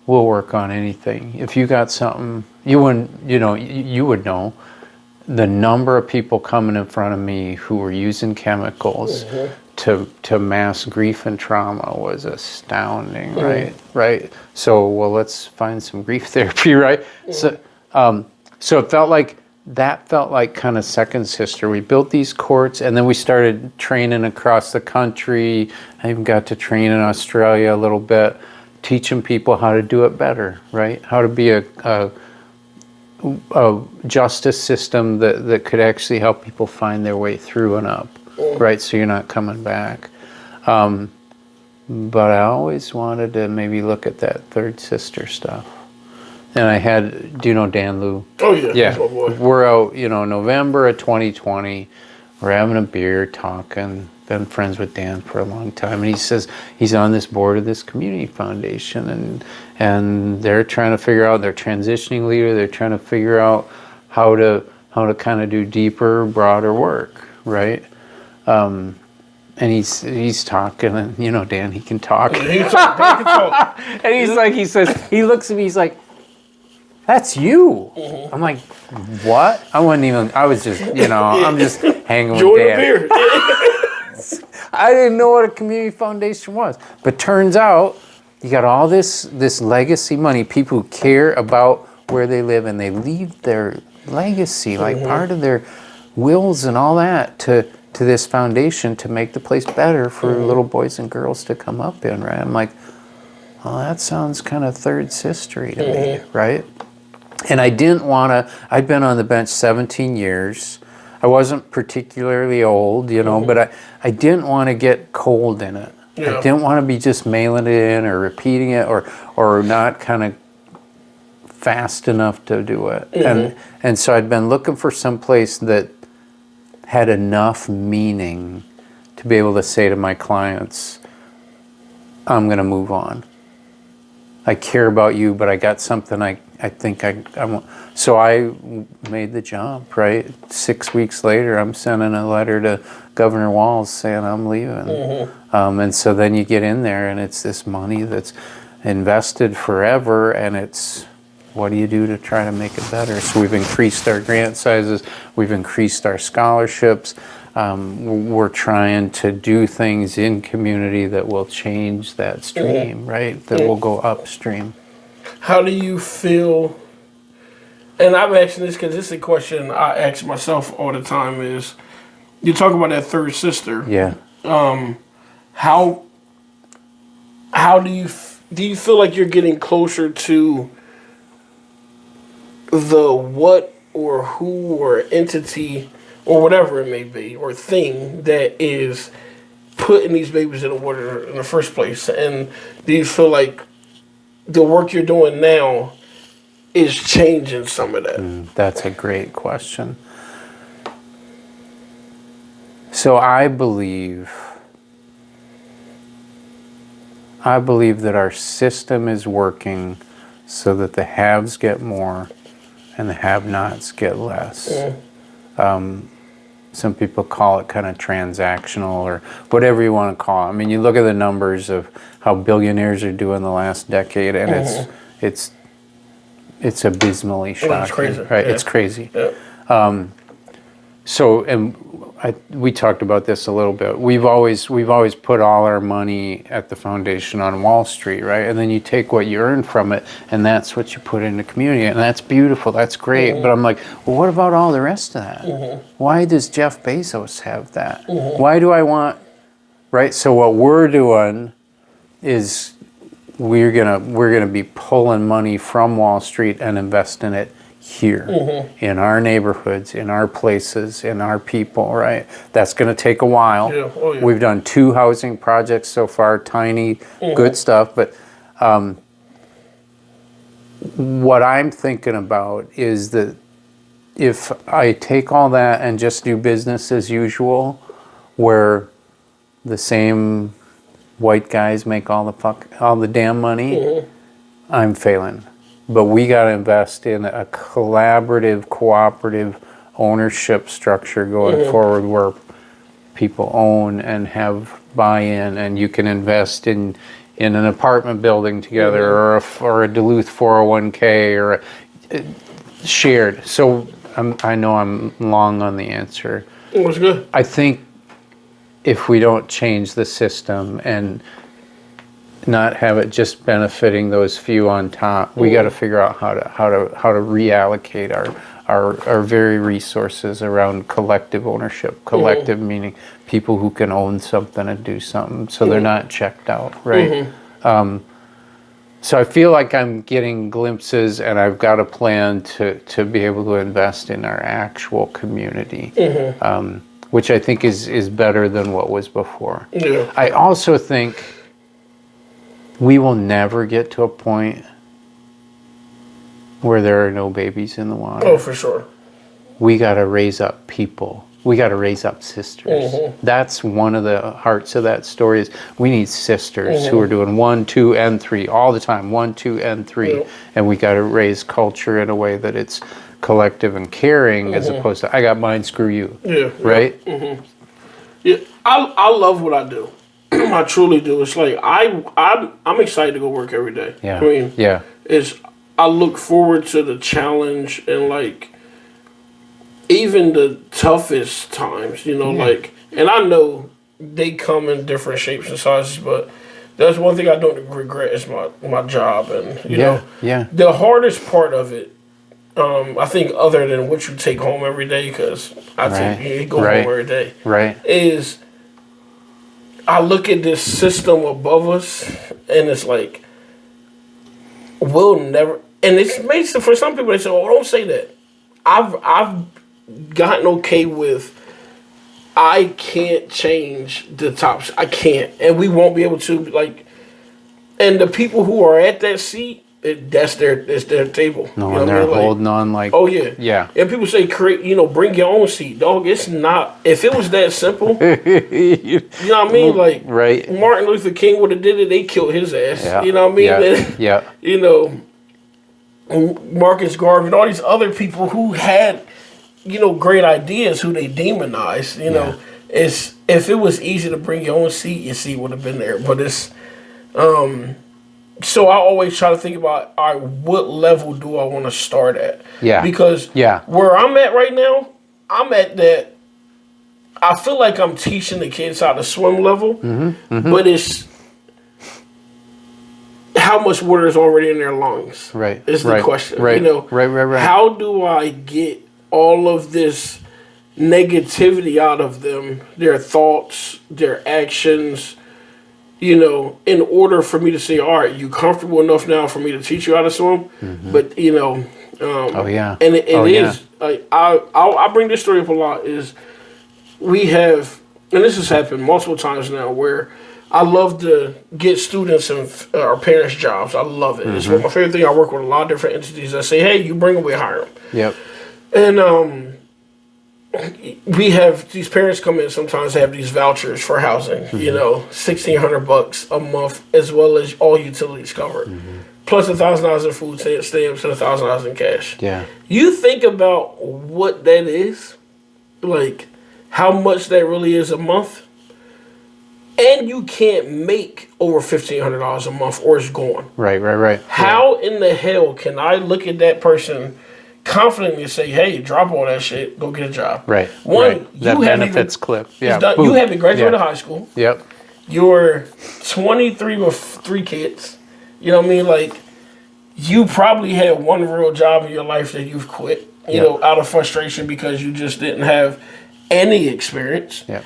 we'll work on anything. If you got something, you would know. The number of people coming in front of me who were using chemicals to mask grief and trauma was astounding, right? So, let's find some grief therapy, right? So it felt like kind of second sister. We built these courts, and then we started training across the country. I even got to train in Australia a little bit, teaching people how to do it better, right? How to be a justice system that could actually help people find their way through and up, right? So you're not coming back. But I always wanted to maybe look at that third sister stuff. And I had, do you know Dan Liu? Oh yeah, Yeah. that's my boy. We're out, November of 2020. We're having a beer, talking. Been friends with Dan for a long time, and he says he's on this board of this community foundation, and they're trying to figure out, they're transitioning leader. They're trying to figure out how to kind of do deeper, broader work, right? And he's talking, and Dan, he can talk. Dan can talk. And he looks at me, he's like, "That's you." I'm like, "What?" I was just, I'm just hanging with Dan. Beer. I didn't know what a community foundation was. But turns out, you got all this legacy money, people who care about where they live, and they leave their legacy, like part of their wills and all that, to this foundation to make the place better for little boys and girls to come up in, right? I'm like, well, that sounds kind of third sistery to me, right? And I didn't want to, I'd been on the bench 17 years. I wasn't particularly old, but I didn't want to get cold in it. Yeah. I didn't want to be just mailing it in or repeating it or not kind of fast enough to do it. And so I'd been looking for some place that had enough meaning to be able to say to my clients, I'm going to move on. I care about you, but I got something I think I want. So I made the jump, right? 6 weeks later, I'm sending a letter to Governor Walz saying I'm leaving. And so then you get in there, and it's this money that's invested forever, and it's, what do you do to try to make it better? So we've increased our grant sizes, we've increased our scholarships. We're trying to do things in community that will change that stream, right? That will go upstream. How do you feel? And I'm asking this because this is a question I ask myself all the time. Is you talk about that third sister? Yeah. How do you feel like you're getting closer to the what or who or entity or whatever it may be or thing that is putting these babies in the water in the first place? And do you feel like the work you're doing now is changing some of that? That's a great question. So I believe that our system is working so that the haves get more and the have-nots get less. Some people call it kind of transactional or whatever you want to call it. I mean, you look at the numbers of how billionaires are doing the last decade, and it's abysmally shocking. It's crazy. Right? Yeah. It's crazy. Yeah. We talked about this a little bit. We've always put all our money at the foundation on Wall Street, right? And then you take what you earn from it, and that's what you put in the community, and that's beautiful. That's great. But I'm like, well, what about all the rest of that? Why does Jeff Bezos have that? Why do I want? Right. So what we're doing is we're gonna be pulling money from Wall Street and investing it here in our neighborhoods, in our places, in our people, right? That's going to take a while. Yeah. Oh, yeah. We've done 2 housing projects so far, tiny, good stuff. But what I'm thinking about is that if I take all that and just do business as usual, where the same white guys make all the damn money, I'm failing. But we got to invest in a collaborative, cooperative ownership structure going forward where people own and have buy-in, and you can invest in an apartment building together or a Duluth 401k or shared. So I know I'm long on the answer. It was good. I think if we don't change the system and not have it just benefiting those few on top, we got to figure out how to reallocate our very resources around collective ownership. Collective meaning people who can own something and do something, so they're not checked out, right? So I feel like I'm getting glimpses, and I've got a plan to be able to invest in our actual community, which I think is better than what was before. Yeah. I also think we will never get to a point where there are no babies in the water. Oh, for sure. We got to raise up people. We got to raise up sisters. That's one of the hearts of that story is we need sisters who are doing 1, 2, and 3 all the time. 1, 2, and 3. And we got to raise culture in a way that it's collective and caring as opposed to, I got mine, screw you. Yeah. Right? Yeah. I love what I do. I truly do. It's like, I'm excited to go work every day. Yeah. I mean, yeah. I look forward to the challenge and like, even the toughest times, like, and I know they come in different shapes and sizes, but that's one thing I don't regret is my job. And, you know, the hardest part of it, I think other than what you take home every day, because I think you go home every day, is I look at this system above us and it's like, we'll never, and it's makes it, for some people, they say, oh, don't say that. I've gotten okay with I can't change the tops. I can't. And we won't be able to, like, and the people who are at that seat, that's their table. No, and they're holding on like, oh yeah. Yeah. And people say, bring your own seat. Dog, it's not, if it was that simple, you know what I mean? Like, Martin Luther King would have did it, they killed his ass. Yeah. You know what I mean? Yeah. You know, Marcus Garvey and all these other people who had, great ideas who they demonized, it's, if it was easy to bring your own seat, your seat would have been there. But it's, so I always try to think about, all right, what level do I want to start at? Yeah. Because where I'm at right now, I'm at that, I feel like I'm teaching the kids how to swim level, but it's how much water is already in their lungs. Right. Is the question. Right. How do I get all of this negativity out of them, their thoughts, their actions, in order for me to say, all right, you comfortable enough now for me to teach you how to swim? But, and it is, like, I bring this story up a lot, is we have, and this has happened multiple times now, where I love to get students and our parents' jobs. I love it. It's one of my favorite things. I work with a lot of different entities that say, hey, you bring them, we hire them. Yep. And we have these parents come in, sometimes they have these vouchers for housing, $1,600 a month, as well as all utilities covered, plus $1,000 in food stamps and $1,000 in cash. Yeah. You think about what that is, like how much that really is a month, and you can't make over $1,500 a month or it's gone. Right. How in the hell can I look at that person confidently say, hey, drop all that shit, go get a job? Right. One, that benefits clip. Yeah. You haven't graduated high school. Yep. You're 23 with 3 kids. You know what I mean? Like, you probably had one real job in your life that you've quit, out of frustration because you just didn't have any experience. Yep.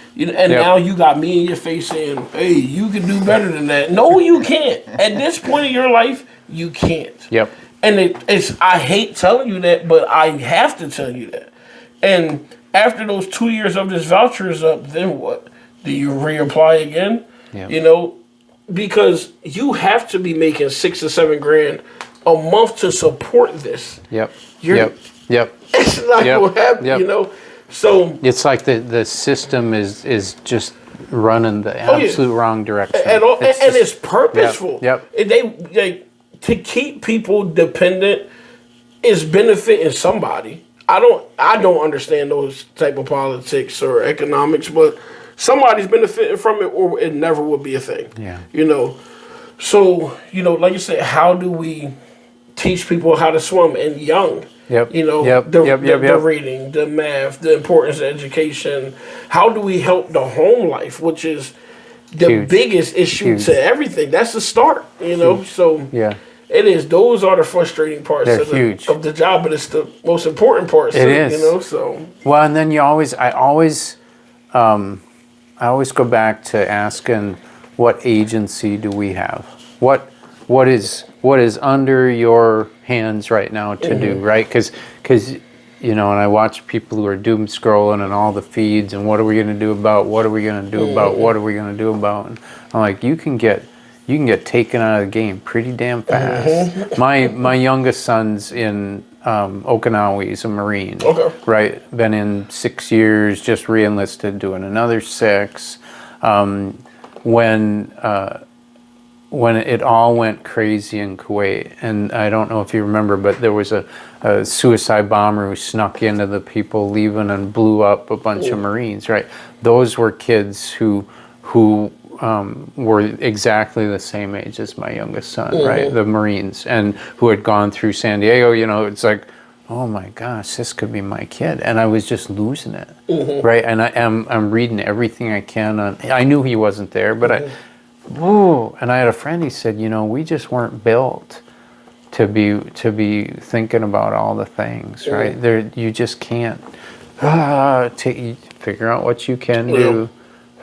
Now you got me in your face saying, hey, you can do better than that. No, you can't. At this point in your life, you can't. Yep. And it's I hate telling you that, but I have to tell you that. And after those 2 years of this voucher is up, then what? Do you reapply again? Yep. Because you have to be making $6 or $7 grand a month to support this. Yep. Yep. It's not going to happen, So it's like the system is just running the absolute wrong direction. And it's purposeful. Yep. They to keep people dependent is benefiting somebody. I don't understand those type of politics or economics, but somebody's benefiting from it, or it never would be a thing. Yeah. So like you said, how do we teach people how to swim and young? Yep. The reading, the math, the importance of education. How do we help the home life, which is the biggest issue to everything? That's the start, So it is. Those are the frustrating parts of the job, but it's the most important parts. It is. So well, and then I always go back to asking, what agency do we have? What is under your hands right now to do, right? Because and I watch people who are doom scrolling and all the feeds and what are we going to do about, what are we going to do about, what are we going to do about? And I'm like, you can get you can get taken out of the game pretty damn fast. My youngest son's in Okinawa. He's a Marine. Okay. Right, been in 6 years, just re-enlisted, doing another 6. When it all went crazy in Kuwait, and I don't know if you remember, but there was a suicide bomber who snuck into the people leaving and blew up a bunch of Marines, right? Those were kids who were exactly the same age as my youngest son, right? The Marines, and who had gone through San Diego. You know, it's like, oh my gosh, this could be my kid, and I was just losing it, right? And I'm reading everything I can on. I knew he wasn't there, but and I had a friend. He said, you know, we just weren't built to be thinking about all the things, right? There, you just can't figure out what you can do,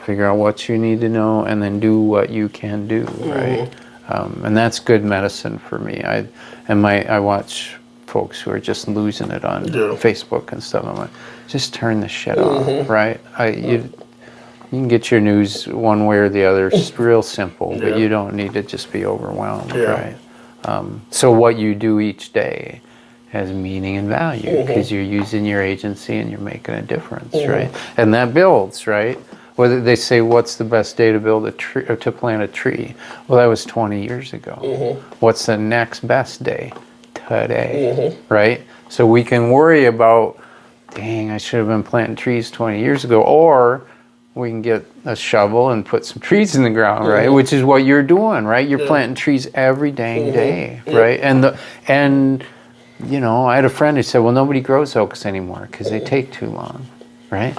figure out what you need to know, and then do what you can do, right? And that's good medicine for me. I watch folks who are just losing it on Facebook and stuff. I'm like, just turn the shit off, right? You can get your news one way or the other. It's real simple, but you don't need to just be overwhelmed, right? So what you do each day has meaning and value because you're using your agency and you're making a difference, right? And that builds, right? Whether they say, what's the best day to build a tree or to plant a tree? Well, that was 20 years ago. What's the next best day? Today, right? So we can worry about, dang, I should have been planting trees 20 years ago, or we can get a shovel and put some trees in the ground, right? Which is what you're doing, right? You're planting trees every dang day, right? And you know, I had a friend who said, well, nobody grows oaks anymore because they take too long, right?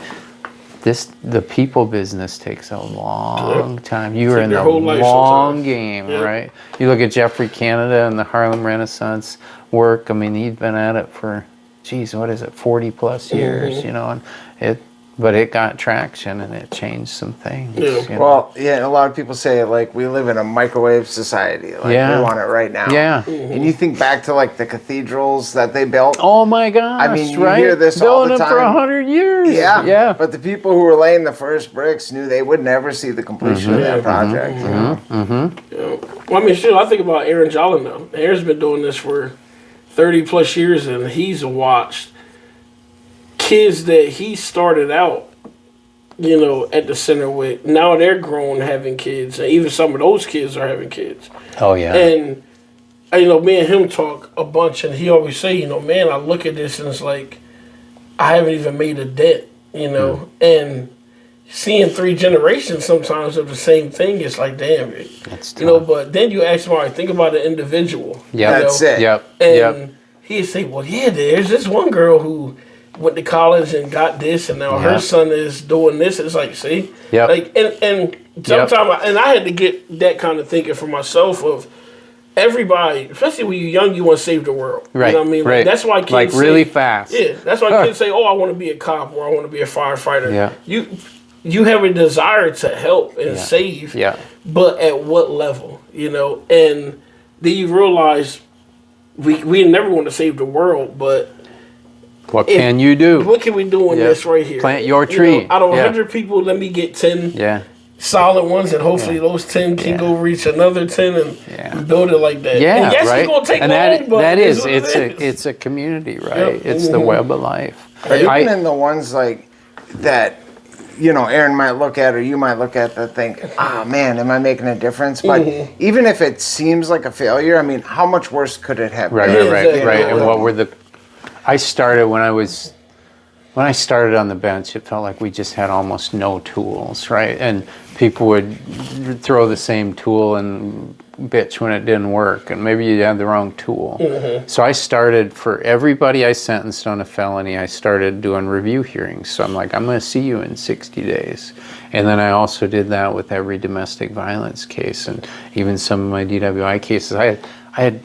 The people business takes a long time. You are in the long game, right? You look at Jeffrey Canada and the Harlem Renaissance work. I mean, he'd been at it for, geez, what is it, 40 plus years, you know, and but it got traction and it changed some things. You know? Well, a lot of people say, like, we live in a microwave society. Like, we want it right now. Yeah. And you think back to, like, the cathedrals that they built. Oh, my gosh, I mean, you hear this all the time. Building them for 100 years. Yeah. But the people who were laying the first bricks knew they would never see the completion of that project. Well, I mean, shit, I think about Aaron Jolin now. Aaron's been doing this for 30 plus years, and he's watched kids that he started out, you know, at the center with. Now they're grown, having kids, and even some of those kids are having kids. Oh yeah. And you know, me and him talk a bunch, and he always say, you know, man, I look at this and it's like I haven't even made a dent, you know, and seeing 3 generations sometimes of the same thing, it's like, damn it, you know. But then you ask him, all right, think about the individual. Yeah, that's it. And he'd say, well, yeah, there's this one girl who went to college and got this, and now her son is doing this. It's like, see, like, and sometimes, and I had to get that kind of thinking for myself of everybody, especially when you're young, you want to save the world. Right. You know what I mean? Right. Like, that's why kids like say, really fast. Yeah, that's why kids say, oh, I want to be a cop or I want to be a firefighter. Yeah. You have a desire to help and save. Yeah. But at what level? You know, and then you realize we never want to save the world, but what can you do? What can we do in this right here? Plant your tree. You know, out of 100 people, let me get 10 solid ones, and hopefully those 10 can go reach another 10 and build it like that. Yeah, and yes, right. It's going to take and long, but that is, it's a community, right? Yep. It's the web of life. Even in the ones like that, you know, Aaron might look at or you might look at that think, man, am I making a difference? But even if it seems like a failure, I mean, how much worse could it have been? Right. And what were I started when I started on the bench, it felt like we just had almost no tools, right? And people would throw the same tool and bitch when it didn't work, and maybe you had the wrong tool. So I started, for everybody I sentenced on a felony, I started doing review hearings. So I'm like, I'm going to see you in 60 days. And then I also did that with every domestic violence case, and even some of my DWI cases. I had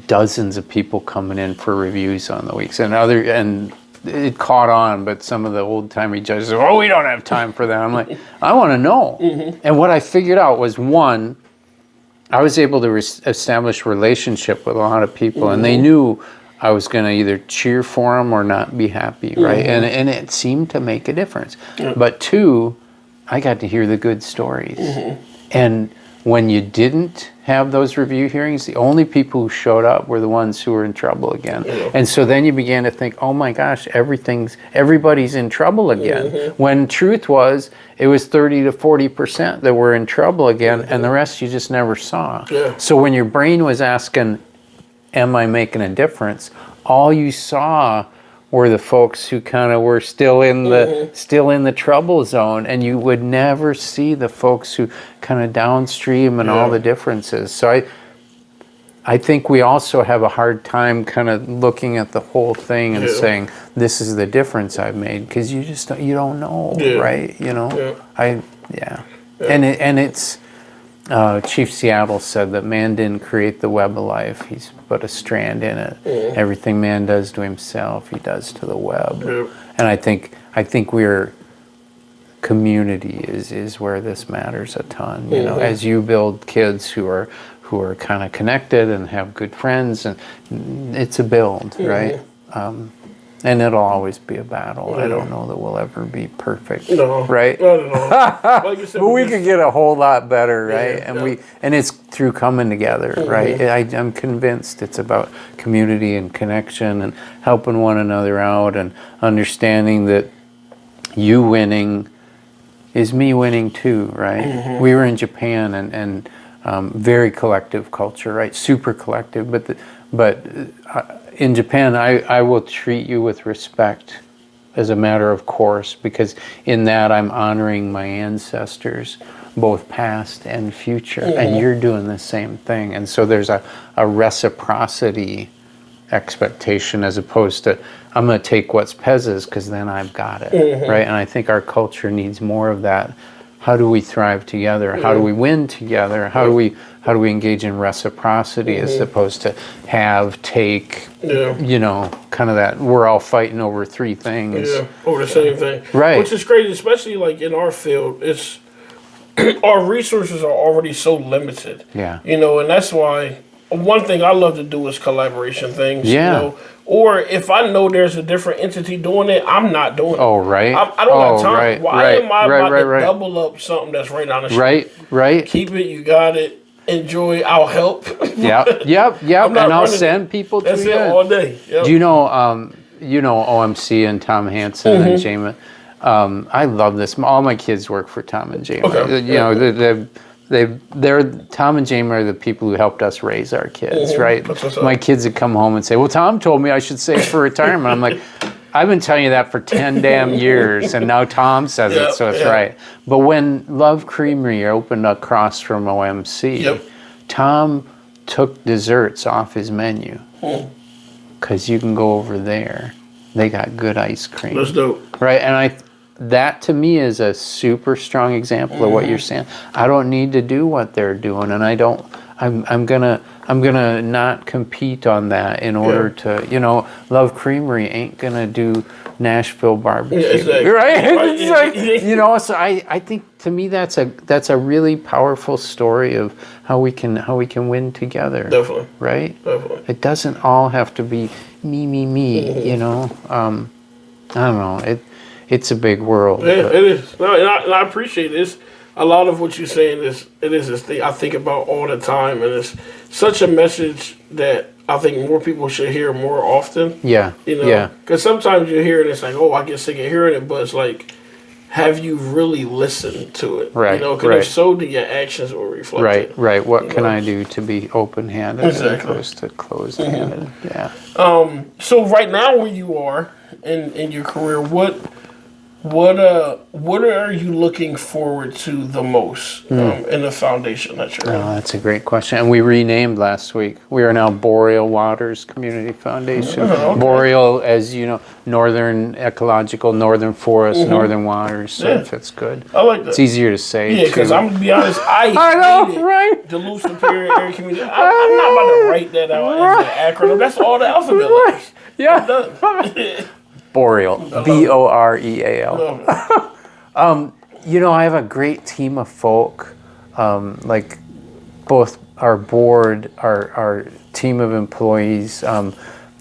dozens of people coming in for reviews on the weeks, and it caught on, but some of the old-timey judges said, oh, we don't have time for that. I'm like, I want to know. And what I figured out was, one, I was able to establish relationship with a lot of people, and they knew I was going to either cheer for them or not be happy, right? And it seemed to make a difference. But two, I got to hear the good stories. And when you didn't have those review hearings, the only people who showed up were the ones who were in trouble again. And so then you began to think, oh my gosh, everybody's in trouble again. When truth was, it was 30 to 40% that were in trouble again, and the rest you just never saw. So when your brain was asking, am I making a difference? All you saw were the folks who kind of were still in the trouble zone, and you would never see the folks who kind of downstream and all the differences. So I think we also have a hard time kind of looking at the whole thing and saying, this is the difference I've made, because you don't know, right? You know, and it's Chief Seattle said that man didn't create the web of life, he's but a strand in it. Everything man does to himself, he does to the web. And I think we're community is where this matters a ton. You know, as you build kids who are kind of connected and have good friends, and it's a build, right? And it'll always be a battle. I don't know that we'll ever be perfect, right? Not at all. Like you said, but we could get a whole lot better, right? And it's through coming together, right? I'm convinced it's about community and connection and helping one another out and understanding that you winning is me winning too, right? We were in Japan and very collective culture, right? Super collective, but in Japan, I will treat you with respect as a matter of course, because in that I'm honoring my ancestors, both past and future, and you're doing the same thing. And so there's a reciprocity expectation as opposed to, I'm going to take what's Pez's because then I've got it, right? And I think our culture needs more of that. How do we thrive together? How do we win together? How do we engage in reciprocity as opposed to have, take, you know, kind of that we're all fighting over three things. Over the same thing. Right. Which is crazy, especially like in our field. It's our resources are already so limited. You know, and that's why one thing I love to do is collaboration things. You know? Or if I know there's a different entity doing it, I'm not doing it. Oh, right. I don't have time. Why am I about to right. double up something that's right down the street? Right. Keep it, you got it. Enjoy, I'll help. Yep. And I'll send people to you. That's it all day. Do you know OMC and Tom Hansen and Jamin? I love this. All my kids work for Tom and Jamin. You know, they're Tom and Jamie are the people who helped us raise our kids, right? My kids would come home and say, well, Tom told me I should save for retirement. I'm like, I've been telling you that for 10 damn years, and now Tom says it, so it's right. But when Love Creamery opened across from OMC, Tom took desserts off his menu because you can go over there. They got good ice cream. That's dope. Right, and that to me is a super strong example of what you're saying. I don't need to do what they're doing, and I'm gonna not compete on that in order to, you know, Love Creamery ain't gonna do Nashville barbecue, right? It's like, you know, so I think to me that's a really powerful story of how we can win together. Definitely. Right? Definitely. It doesn't all have to be me, you know. I don't know. It's a big world. Yeah, it is. No, and I appreciate this. A lot of what you're saying is this thing I think about all the time, and it's such a message that I think more people should hear more often. You know, because sometimes you hear it, and it's like, oh, I get sick of hearing it, but it's like, have you really listened to it? Right. You know, because if so, do your actions will reflect it. Right. What can I do to be open-handed as opposed to closed-handed? So right now, where you are in your career, what are you looking forward to the most in the foundation that you're in? That's a great question. And we renamed last week. We are now Boreal Waters Community Foundation. Boreal, as you know, northern ecological, northern forest, northern waters. So it fits good. I like that. It's easier to say. Yeah, because I'm going to be honest, I know, right? Duluth Superior Area Community. I'm not about to write that out as an acronym. That's all the alphabet letters. Yeah. I'm done. Boreal, Boreal. You know, I have a great team of folk, like both our board, our team of employees,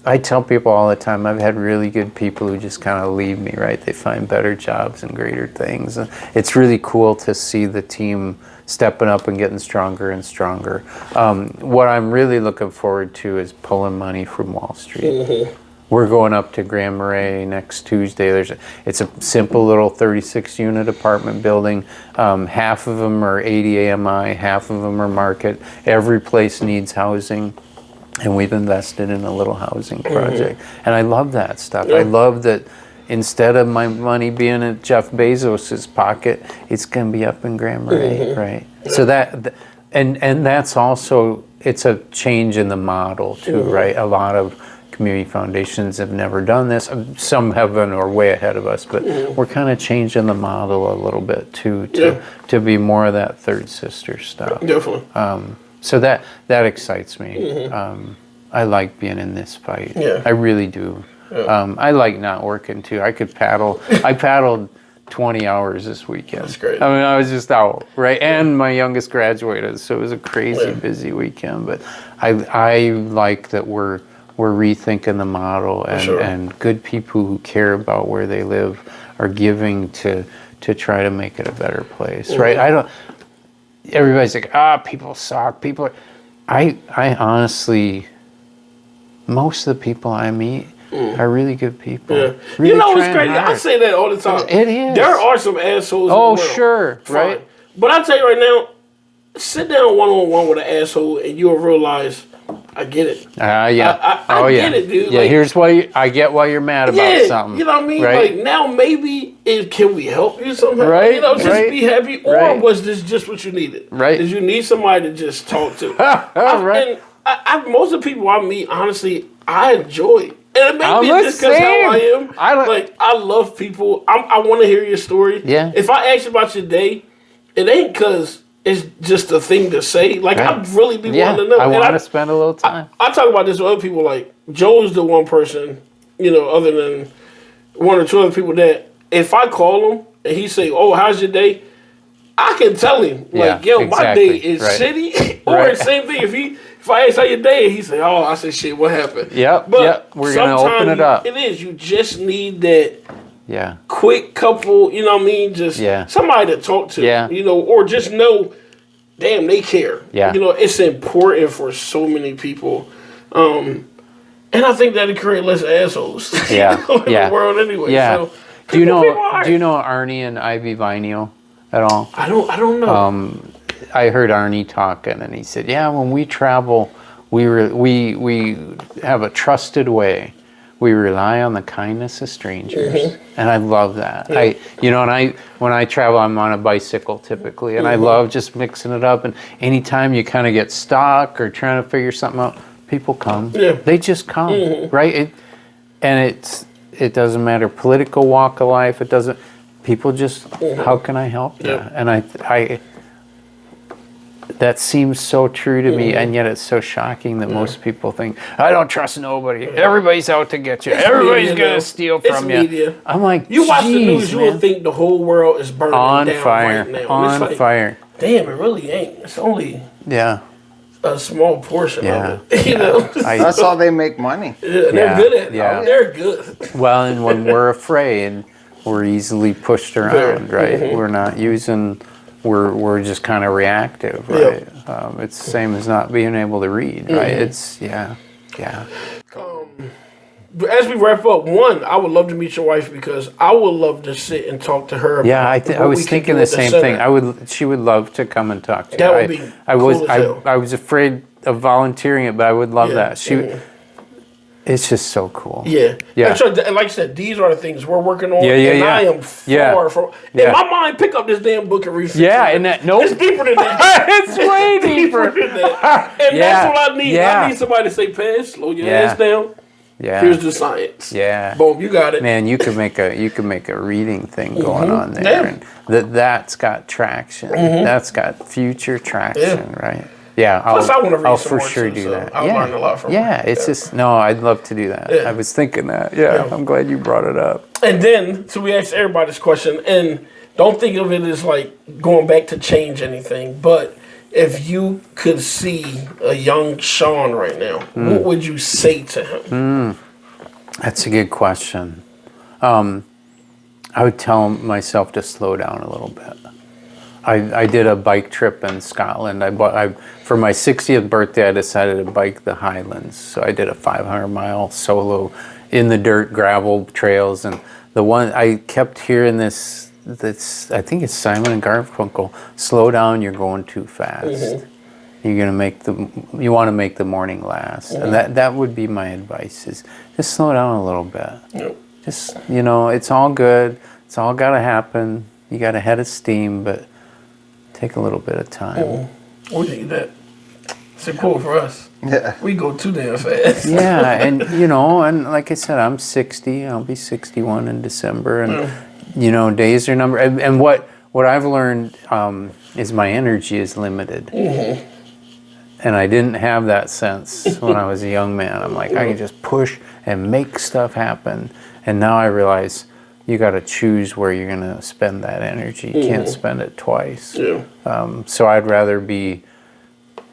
I tell people all the time, I've had really good people who just kind of leave me, right? They find better jobs and greater things. And it's really cool to see the team stepping up and getting stronger and stronger. What I'm really looking forward to is pulling money from Wall Street. Mm-hmm. We're going up to Grand Marais next Tuesday. It's a simple little 36-unit apartment building. Half of them are 80 AMI, half of them are market. Every place needs housing, and we've invested in a little housing project. Mm-hmm. And I love that stuff. Yeah. I love that instead of my money being in Jeff Bezos's pocket, it's going to be up in Grand Marais, mm-hmm. right? So and that's also, it's a change in the model too, mm-hmm. right? A lot of community foundations have never done this. Some haven't or way ahead of us, but mm-hmm. we're kind of changing the model a little bit too, to be more of that third sister stuff. Definitely. So that excites me. Mm-hmm. I like being in this fight. Yeah. I really do. Yeah. I like not working too. I paddled 20 hours this weekend. That's great. I mean, I was just out, right? And my youngest graduated, so it was a crazy busy weekend. But I like that we're rethinking the model, and good people who care about where they live are giving to try to make it a better place, mm-hmm. right? Everybody's like, people suck. I honestly, most of the people I meet are really good people. Yeah. Really it's crazy. Hard. I say that all the time. It is. There are some assholes. Oh, in the world. Sure, fine. Right. But I tell you right now, sit down one-on-one with an asshole, and you'll realize, I get it. Yeah. I get it, dude. Yeah, here's why I get why you're mad about something. You know what I mean? Right? Like, now maybe, can we help you somehow? Right. Just be happy. Or was this just what you needed? Right. Did you need somebody to just talk to? Right. And most of the people I meet, honestly, I enjoy it. And it may be just because how I am. I love people. I want to hear your story. Yeah. If I ask you about your day, it ain't because it's just a thing to say. Like, I really be wanting to know. I want to spend a little time. I talk about this with other people. Like, Joe's the one person, other than one or two other people that if I call him and he say, "Oh, how's your day?" I can tell him, like, "Yo, my day is shitty." Or the same thing if I ask how your day, he say, "Oh," I say, "Shit, what happened?" But we're gonna open it up. It is. You just need that. Yeah. Quick couple, you know what I mean? Just somebody to talk to. Yeah. Or just know, damn, they care. Yeah. It's important for so many people. And I think that'll create less assholes in the world anyway. Yeah. So, do you know Arnie and Ivy Vineo at all? I don't know. I heard Arnie talking, and he said, "Yeah, when we travel, we have a trusted way. We rely on the kindness of strangers," mm-hmm. and I love that. Yeah. When I travel, I'm on a bicycle typically, and mm-hmm. I love just mixing it up. And anytime you kind of get stuck or trying to figure something out, people come. Yeah. They just come, mm-hmm. right? It doesn't matter political walk of life. It doesn't. People just, mm-hmm. how can I help you? Yeah. And I that seems so true to me, and yet it's so shocking that most people think, I don't trust nobody. Everybody's out to get you. Everybody's going to steal from you. Media. I'm like, you watch the news, you will think the whole world is burning on down fire. Right now. On fire. Damn, it really ain't. It's only a small portion of it. That's how they make money. Yeah, they're good at it. Yeah. They're good. Well, and when we're afraid, we're easily pushed around, right? Mm-hmm. We're not using... We're just kind of reactive, right? Yep. It's the same as not being able to read, right? Mm-hmm. It's, as we wrap up, I would love to meet your wife because I would love to sit and talk to her. Yeah, I was thinking the same thing. She would love to come and talk to you. That would be cool as hell. I was afraid of volunteering it, but I would love that. It's just so cool. Yeah. And like I said, these are the things we're working on. And I am far from... In my mind, pick up this damn book and read it. Yeah, and that... Nope. It's deeper than that. It's way deeper. Than that. And that's what I need. I need somebody to say, Pez, slow your ass down. Yeah. Here's the science. Yeah. Boom, you got it. Man, you could make a reading thing going on there. Yeah. And that's got traction. Mm-hmm. That's got future traction, right? Yeah, Plus, I want to read I'll some for more sure too, do that. I'll learn a lot from her. It's just, I'd love to do that. Yeah. I was thinking that. Yeah, I'm glad you brought it up. And then, so we asked everybody this question, and don't think of it as like going back to change anything, but if you could see a young Shaun right now, what would you say to him? That's a good question. I would tell myself to slow down a little bit. I did a bike trip in Scotland. For my 60th birthday, I decided to bike the Highlands. So I did a 500-mile solo in the dirt gravel trails. And the one I kept hearing this I think it's Simon and Garfunkel, slow down, you're going too fast. You're gonna you want to make the morning last. And that would be my advice, is just slow down a little bit. Just, it's all good. It's all got to happen. You got a head of steam, but take a little bit of time. We need that. It's a quote for us. Yeah. We go too damn fast. Yeah, and, and like I said, I'm 60. I'll be 61 in December. And, days are numbered. And what I've learned is my energy is limited. And I didn't have that sense when I was a young man. I'm like, I can just push and make stuff happen. And now I realize you got to choose where you're going to spend that energy. You can't spend it twice. So I'd rather be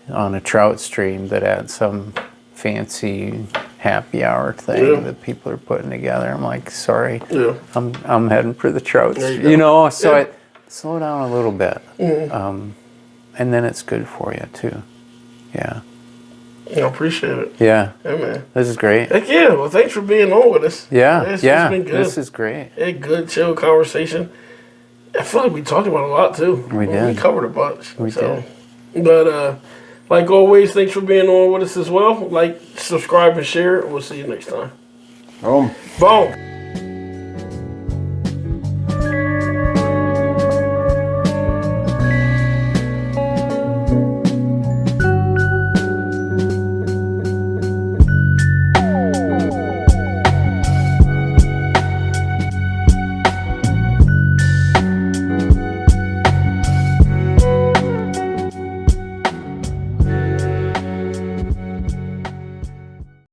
on a trout stream that had some fancy happy hour thing that people are putting together. I'm like, sorry, I'm heading for the trout stream. So I slow down a little bit. And then it's good for you too. Yeah. I appreciate it. Yeah. Yeah, man. This is great. Heck yeah. Well, thanks for being on with us. Yeah. It's been good. This is great. A good, chill conversation. I feel like we talked about a lot, too. We did. We covered a bunch. We did. But, like always, thanks for being on with us as well. Like, subscribe, and share. We'll see you next time. Boom. Boom.